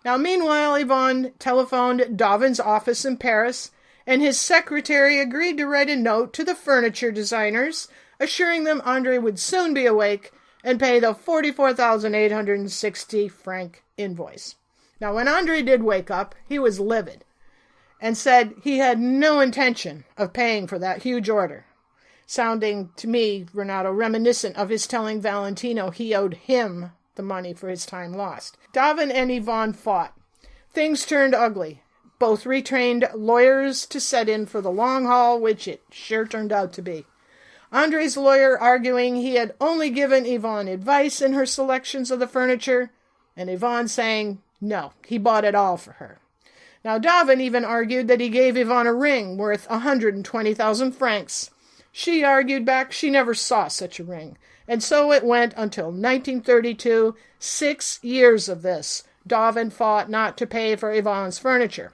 Now, meanwhile, Yvonne telephoned Daven's office in Paris, and his secretary agreed to write a note to the furniture designers, assuring them Andre would soon be awake and pay the 44,860 franc invoice. Now, when Andre did wake up, he was livid and said he had no intention of paying for that huge order, sounding to me, Renato, reminiscent of his telling Valentino he owed him the money for his time lost. Daven and Yvonne fought. Things turned ugly. Both retrained lawyers to set in for the long haul, which it sure turned out to be. Andre's lawyer arguing he had only given Yvonne advice in her selections of the furniture, and Yvonne saying, no, he bought it all for her. Now, Daven even argued that he gave Yvonne a ring worth 120,000 francs. She argued back she never saw such a ring, and so it went until 1932, 6 years of this. Daven fought not to pay for Yvonne's furniture.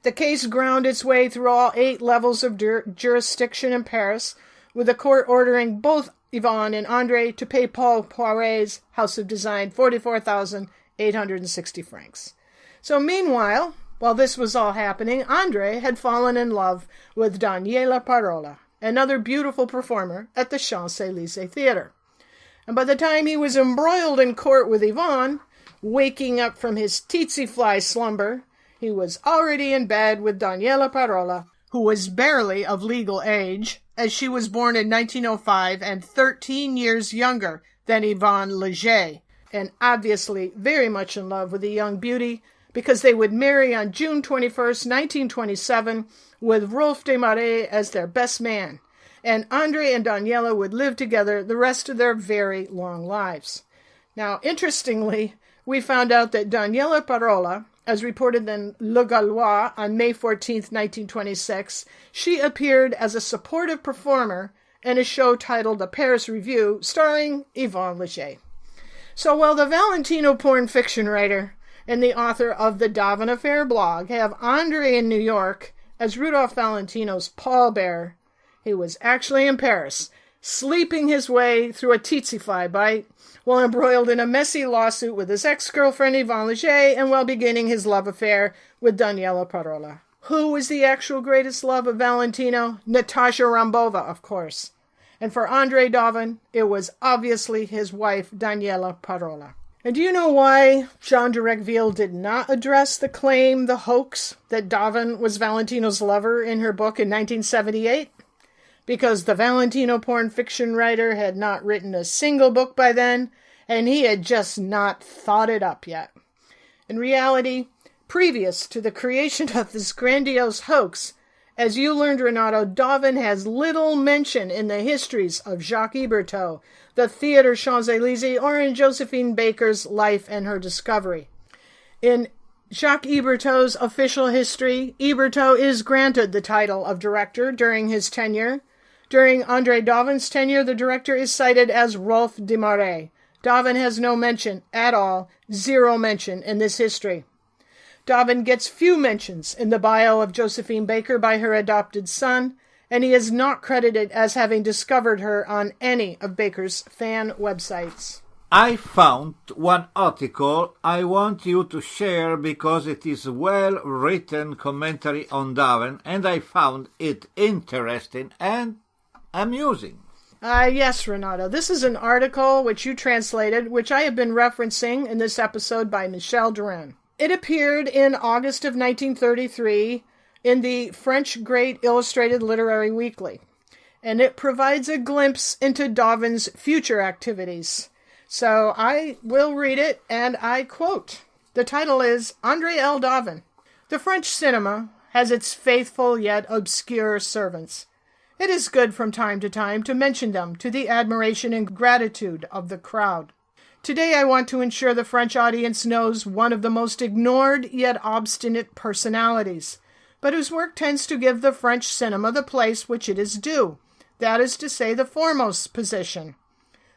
The case ground its way through all 8 levels of jurisdiction in Paris, with the court ordering both Yvonne and Andre to pay Paul Poiret's House of Design 44,860 francs. So meanwhile, while this was all happening, Andre had fallen in love with Daniela Parola, another beautiful performer at the Champs-Élysées Theatre. And by the time he was embroiled in court with Yvonne, waking up from his tsetse fly slumber, he was already in bed with Daniela Parola, who was barely of legal age, as she was born in 1905 and 13 years younger than Yvonne Leger, and obviously very much in love with the young beauty, because they would marry on June 21st, 1927, with Rolf Desmarais as their best man, and Andre and Daniela would live together the rest of their very long lives. Now, interestingly, we found out that Daniela Parola, as reported in Le Gallois on May 14, 1926, she appeared as a supportive performer in a show titled The Paris Review, starring Yvonne Leger. So while the Valentino porn fiction writer and the author of the Daven Affair blog have Andre in New York as Rudolph Valentino's pallbearer, he was actually in Paris, sleeping his way through a tsetse fly bite, while embroiled in a messy lawsuit with his ex-girlfriend Yvonne Leger, and while beginning his love affair with Daniela Parola. Who was the actual greatest love of Valentino? Natasha Rambova, of course. And for Andre Daven, it was obviously his wife, Daniela Parola. And do you know why Jean de Recville did not address the claim, the hoax, that Daven was Valentino's lover in her book in 1978? Because the Valentino porn fiction writer had not written a single book by then, and he had just not thought it up yet. In reality, previous to the creation of this grandiose hoax, as you learned, Renato, Daven has little mention in the histories of Jacques Hebertot, the Theatre Champs-Élysées, or in Josephine Baker's Life and Her Discovery. In Jacques Hébertau's official history. Hébertau is granted the title of director during his tenure. During Andre Daven's tenure, the director is cited as Rolf Desmarais. Daven has no mention at all, zero mention in this history. Daven gets few mentions in the bio of Josephine Baker by her adopted son, and he is not credited as having discovered her on any of Baker's fan websites. I found one article I want you to share because it is well-written commentary on Daven, and I found it interesting and amusing. Yes, Renato. This is an article which you translated, which I have been referencing in this episode by Michel Duran. It appeared in August of 1933 in the French Great Illustrated Literary Weekly, and it provides a glimpse into Daven's future activities. So I will read it, and I quote. The title is Andre L. Daven. The French cinema has its faithful yet obscure servants. It is good from time to mention them to the admiration and gratitude of the crowd. Today I want to ensure the French audience knows one of the most ignored yet obstinate personalities, but whose work tends to give the French cinema the place which it is due, that is to say, the foremost position.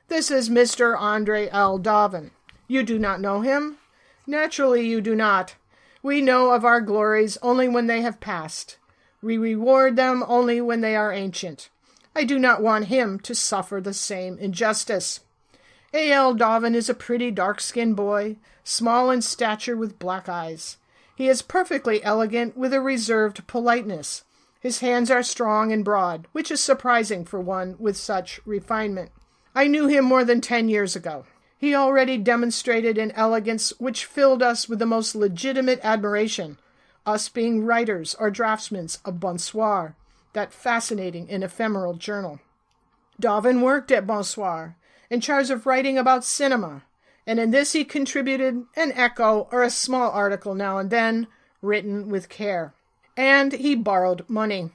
This is Mr. Andre L. Daven. You do not know him? Naturally you do not. We know of our glories only when they have passed. We reward them only when they are ancient. I do not want him to suffer the same injustice. A. L. Daven is a pretty dark-skinned boy, small in stature with black eyes. He is perfectly elegant with a reserved politeness. His hands are strong and broad, which is surprising for one with such refinement. I knew him more than 10 years ago. He already demonstrated an elegance which filled us with the most legitimate admiration, us being writers or draftsmen of Bonsoir, that fascinating and ephemeral journal. Daven worked at Bonsoir, in charge of writing about cinema, and in this he contributed an echo or a small article now and then, written with care. And he borrowed money,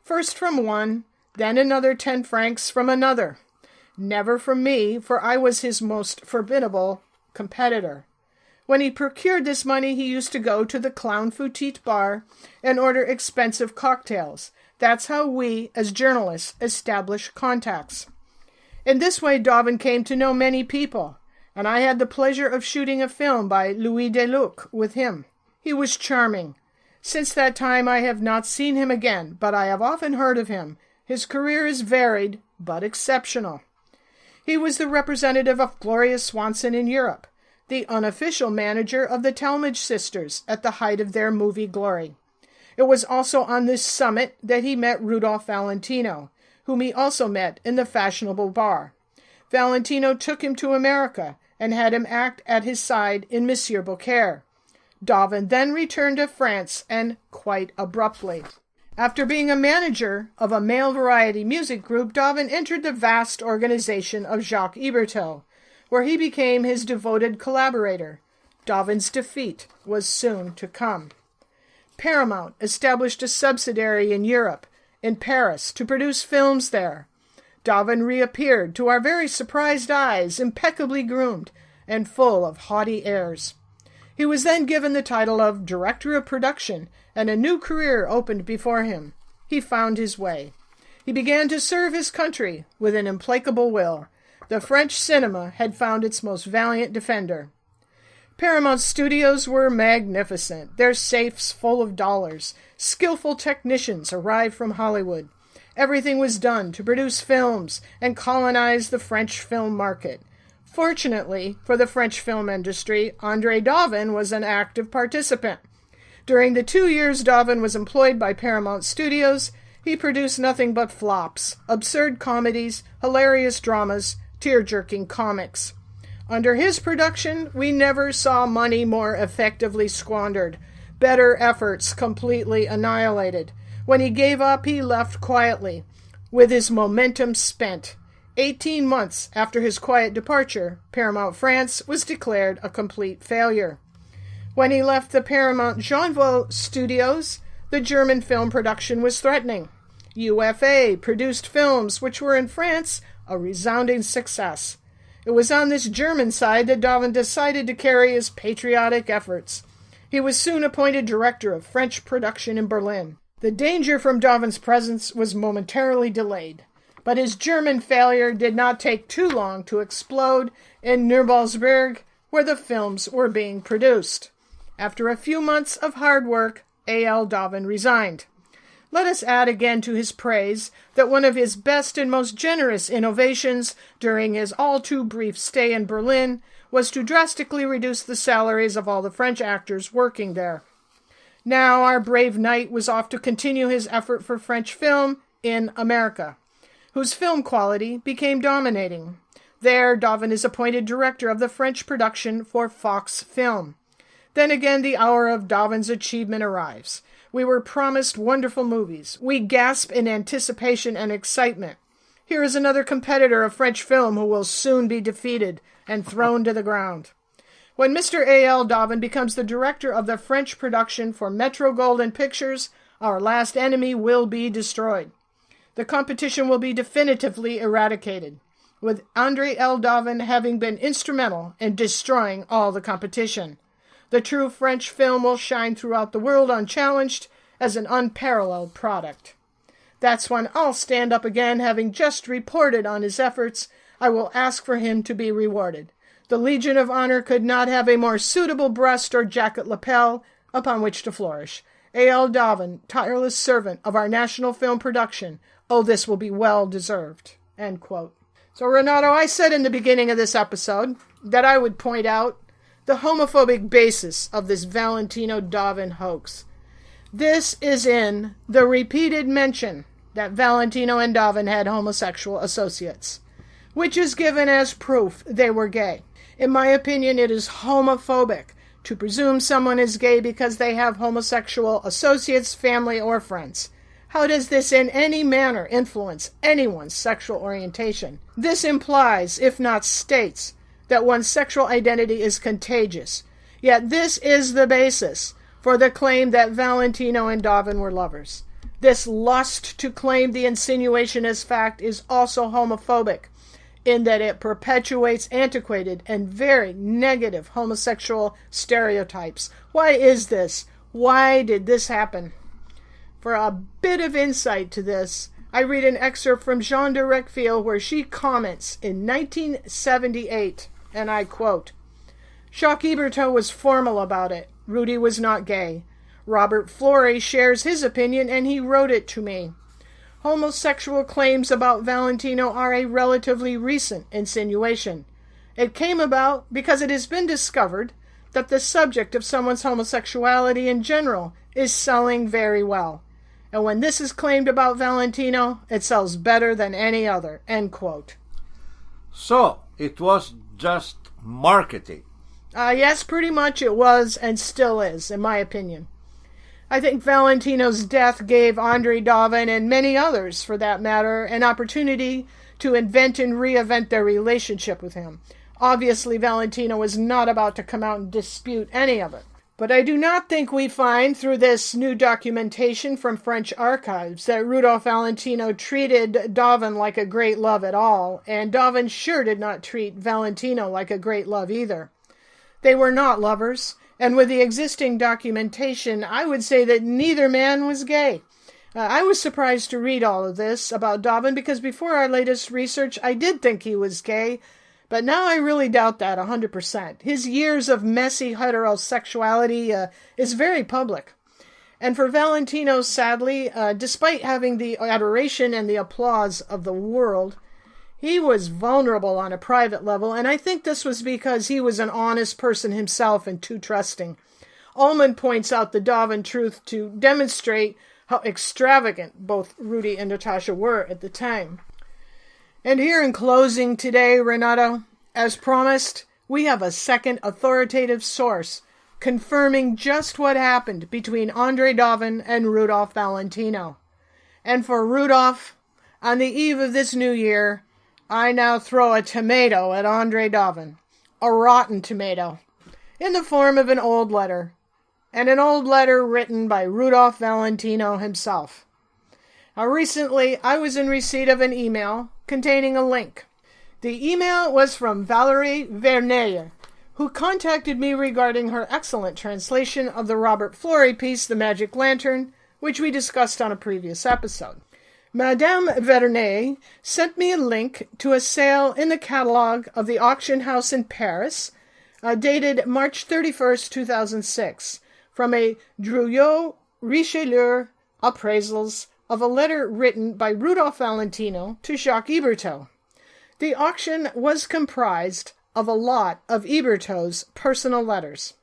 first from one, then another 10 francs from another. Never from me, for I was his most formidable competitor. When he procured this money, he used to go to the Clown Foutique bar and order expensive cocktails. That's how we, as journalists, establish contacts. In this way, Daven came to know many people, and I had the pleasure of shooting a film by Louis Deluc with him. He was charming. Since that time, I have not seen him again, but I have often heard of him. His career is varied, but exceptional. He was the representative of Gloria Swanson in Europe, the unofficial manager of the Talmadge sisters at the height of their movie glory. It was also on this summit that he met Rudolph Valentino, whom he also met in the fashionable bar. Valentino took him to America and had him act at his side in Monsieur Beaucaire. Daven then returned to France, and quite abruptly. After being a manager of a male variety music group, Daven entered the vast organization of Jacques Hébertau, where he became his devoted collaborator. Daven's defeat was soon to come. Paramount established a subsidiary in Europe, in Paris, to produce films there. Daven reappeared, to our very surprised eyes, impeccably groomed and full of haughty airs. He was then given the title of Director of Production, and a new career opened before him. He found his way. He began to serve his country with an implacable will. The French cinema had found its most valiant defender. Paramount Studios were magnificent, their safes full of dollars. Skillful technicians arrived from Hollywood. Everything was done to produce films and colonize the French film market. Fortunately for the French film industry, Andre Daven was an active participant. During the 2 years Daven was employed by Paramount Studios, he produced nothing but flops, absurd comedies, hilarious dramas, tear-jerking comics. Under his production, we never saw money more effectively squandered, better efforts completely annihilated. When he gave up, he left quietly, with his momentum spent. 18 months after his quiet departure, Paramount France was declared a complete failure. When he left the Paramount Jeanville Studios, the German film production was threatening. UFA produced films which were in France a resounding success. It was on this German side that Daven decided to carry his patriotic efforts. He was soon appointed director of French production in Berlin. The danger from Daven's presence was momentarily delayed, but his German failure did not take too long to explode in Nürnberg, where the films were being produced. After a few months of hard work, A.L. Daven resigned. Let us add again to his praise that one of his best and most generous innovations during his all-too-brief stay in Berlin was to drastically reduce the salaries of all the French actors working there. Now our brave knight was off to continue his effort for French film in America, whose film quality became dominating. There, Daven is appointed director of the French production for Fox Film. Then again, the hour of Daven's achievement arrives. We were promised wonderful movies. We gasp in anticipation and excitement. Here is another competitor of French film who will soon be defeated and thrown to the ground. When Mr. A.L. Daven becomes the director of the French production for Metro-Goldwyn Pictures, our last enemy will be destroyed. The competition will be definitively eradicated, with Andre L. Daven having been instrumental in destroying all the competition. The true French film will shine throughout the world unchallenged as an unparalleled product. That's when I'll stand up again, having just reported on his efforts. I will ask for him to be rewarded. The Legion of Honor could not have a more suitable breast or jacket lapel upon which to flourish. A.L. Daven, tireless servant of our national film production. Oh, this will be well deserved." End quote. So, Renato, I said in the beginning of this episode that I would point out the homophobic basis of this Valentino Daven hoax. This is in the repeated mention that Valentino and Daven had homosexual associates, which is given as proof they were gay. In my opinion, it is homophobic to presume someone is gay because they have homosexual associates, family, or friends. How does this in any manner influence anyone's sexual orientation? This implies, if not states, that one's sexual identity is contagious. Yet this is the basis for the claim that Valentino and Daven were lovers. This lust to claim the insinuation as fact is also homophobic, in that it perpetuates antiquated and very negative homosexual stereotypes. Why is this? Why did this happen? For a bit of insight to this, I read an excerpt from Jean de Recville where she comments in 1978, and I quote, "Jacques Hebertot was formal about it. Rudy was not gay. Robert Floris shares his opinion, and he wrote it to me. Homosexual claims about Valentino are a relatively recent insinuation. It came about because it has been discovered that the subject of someone's homosexuality in general is selling very well. And when this is claimed about Valentino, it sells better than any other." End quote. So, it was just marketing. Yes, pretty much it was and still is, in my opinion. I think Valentino's death gave Andre Daven, and many others for that matter, an opportunity to invent and reinvent their relationship with him. Obviously, Valentino was not about to come out and dispute any of it. But I do not think we find through this new documentation from French archives that Rudolph Valentino treated Daven like a great love at all, and Daven sure did not treat Valentino like a great love either. They were not lovers, and with the existing documentation, I would say that neither man was gay. I was surprised to read all of this about Daven because before our latest research, I did think he was gay, but now I really doubt that 100%. His years of messy heterosexuality is very public. And for Valentino, sadly, despite having the adoration and the applause of the world, he was vulnerable on a private level, and I think this was because he was an honest person himself and too trusting. Ullman points out the Daven truth to demonstrate how extravagant both Rudy and Natasha were at the time. And here in closing today, Renato, as promised, we have a second authoritative source confirming just what happened between Andre Daven and Rudolph Valentino. And for Rudolph, on the eve of this new year, I now throw a tomato at Andre Daven, a rotten tomato, in the form of an old letter, and an old letter written by Rudolph Valentino himself. Now, recently, I was in receipt of an email containing a link. The email was from Valérie Verneyer, who contacted me regarding her excellent translation of the Robert Flory piece, The Magic Lantern, which we discussed on a previous episode. Madame Vernet sent me a link to a sale in the catalog of the auction house in Paris, dated March 31st, 2006, from a Drouillot Richelieu appraisals of a letter written by Rudolph Valentino to Jacques Hebertot. The auction was comprised of a lot of Hebertot's personal letters.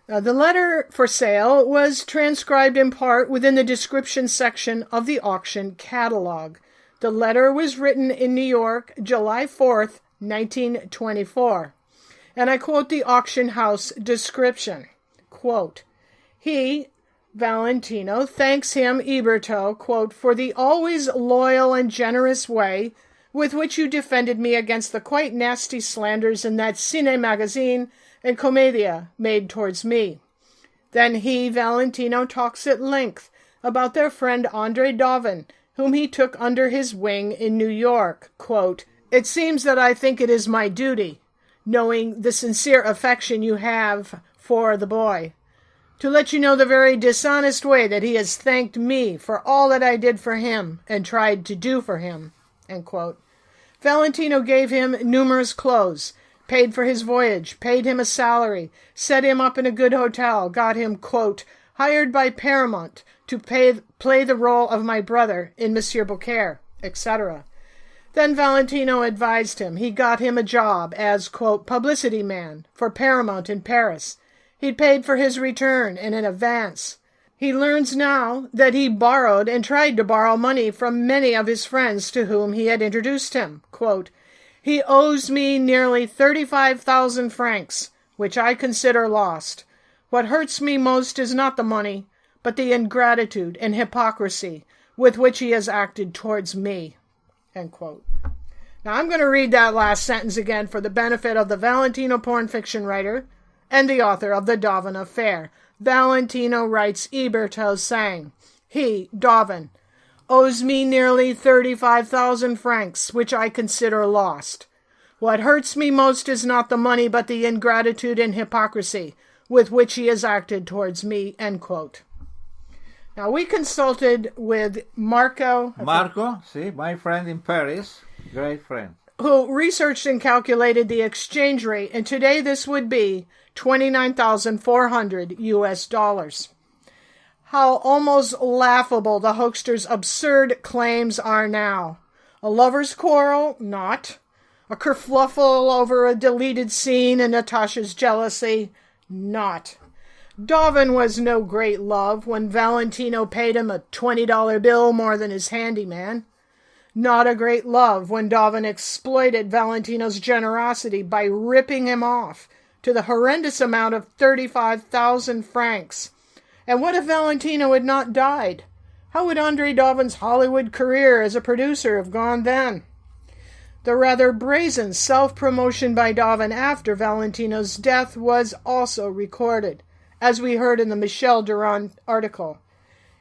The letter for sale was transcribed in part within the description section of the auction catalog. The letter was written in New York, July 4th, 1924. And I quote the auction house description. Quote, he, Valentino, thanks him, Hebertot, quote, for the always loyal and generous way with which you defended me against the quite nasty slanders in that Cine magazine and Commedia made towards me. Then he, Valentino, talks at length about their friend Andre Daven, whom he took under his wing in New York. Quote, it seems that I think it is my duty, knowing the sincere affection you have for the boy, to let you know the very dishonest way that he has thanked me for all that I did for him and tried to do for him. End quote. Valentino gave him numerous clothes, paid for his voyage, paid him a salary, set him up in a good hotel, got him, quote, hired by Paramount to play the role of my brother in Monsieur Beaucaire, etc. Then Valentino advised him. He got him a job as, quote, publicity man for Paramount in Paris. He'd paid for his return in advance. He learns now that he borrowed and tried to borrow money from many of his friends to whom he had introduced him. Quote, he owes me nearly 35,000 francs, which I consider lost. What hurts me most is not the money, but the ingratitude and hypocrisy with which he has acted towards me. End quote. Now I'm going to read that last sentence again for the benefit of the Valentino porn fiction writer and the author of the Daven Affair. Valentino writes Hebertot saying, he, Daven, owes me nearly 35,000 francs, which I consider lost. What hurts me most is not the money, but the ingratitude and hypocrisy with which he has acted towards me. End quote. Now, we consulted with Marco, see, my friend in Paris, great friend, who researched and calculated the exchange rate, and today this would be $29,400 US. How almost laughable the hoaxer's absurd claims are now. A lover's quarrel? Not. A kerfluffle over a deleted scene and Natasha's jealousy? Not. Daven was no great love when Valentino paid him a $20 bill more than his handyman. Not a great love when Daven exploited Valentino's generosity by ripping him off to the horrendous amount of 35,000 francs. And what if Valentino had not died? How would Andre Daven's Hollywood career as a producer have gone then? The rather brazen self-promotion by Daven after Valentino's death was also recorded, as we heard in the Michel Durand article.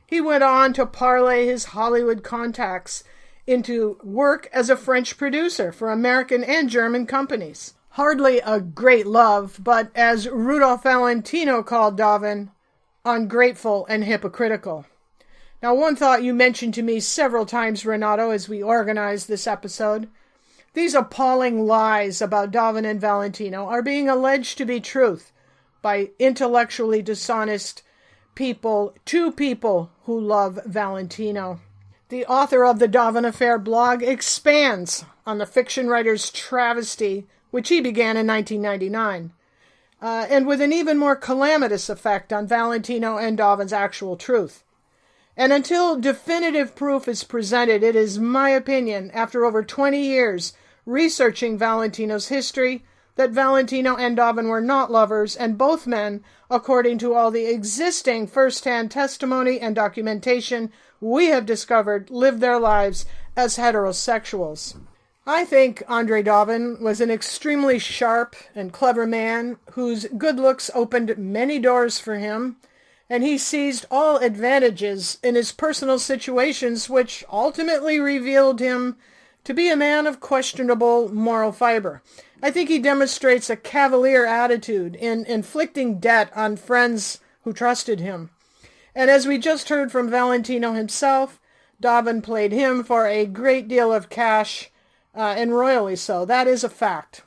He went on to parlay his Hollywood contacts into work as a French producer for American and German companies. Hardly a great love, but as Rudolph Valentino called Daven, ungrateful and hypocritical. Now, one thought you mentioned to me several times, Renato, as we organized this episode. These appalling lies about Daven and Valentino are being alleged to be truth by intellectually dishonest people, two people who love Valentino. The author of the Daven Affair blog expands on the fiction writer's travesty, which he began in 1999, and with an even more calamitous effect on Valentino and Daven's actual truth. And until definitive proof is presented, it is my opinion, after over 20 years researching Valentino's history, that Valentino and Daven were not lovers, and both men, according to all the existing first-hand testimony and documentation we have discovered, lived their lives as heterosexuals. I think Andre Dobbin was an extremely sharp and clever man whose good looks opened many doors for him, and he seized all advantages in his personal situations, which ultimately revealed him to be a man of questionable moral fiber. I think he demonstrates a cavalier attitude in inflicting debt on friends who trusted him. And as we just heard from Valentino himself, Daven played him for a great deal of cash, and royally so. That is a fact.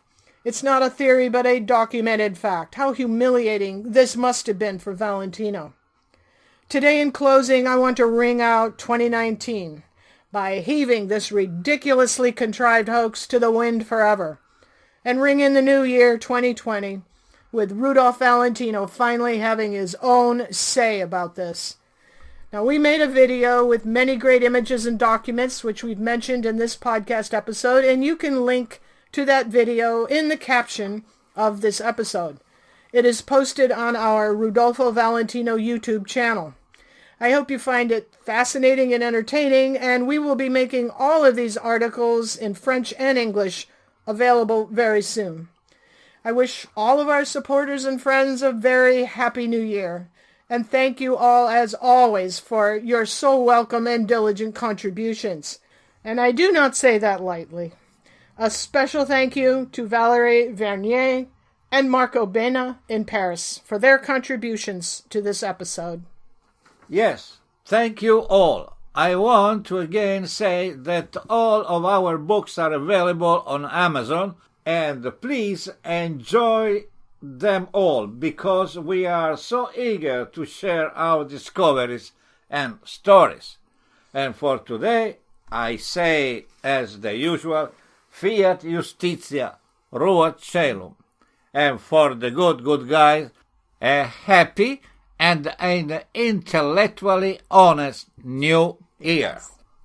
It's not a theory, but a documented fact. How humiliating this must have been for Valentino. Today, in closing, I want to ring out 2019 by heaving this ridiculously contrived hoax to the wind forever, and ring in the new year, 2020, with Rudolph Valentino finally having his own say about this. Now, we made a video with many great images and documents, which we've mentioned in this podcast episode, and you can link to that video in the caption of this episode. It is posted on our Rudolpho Valentino YouTube channel. I hope you find it fascinating and entertaining, and we will be making all of these articles in French and English available very soon. I wish all of our supporters and friends a very happy new year, and thank you all, as always, for your so welcome and diligent contributions. And I do not say that lightly. A special thank you to Valérie Vernier and Marco Bena in Paris for their contributions to this episode. Yes, thank you all. I want to again say that all of our books are available on Amazon, and please enjoy them all, because we are so eager to share our discoveries and stories. And for today, I say, as the usual, Fiat Justitia, Ruat Caelum. And for the good guys, a happy and an intellectually honest new year.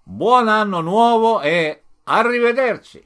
Buon anno nuovo e arrivederci!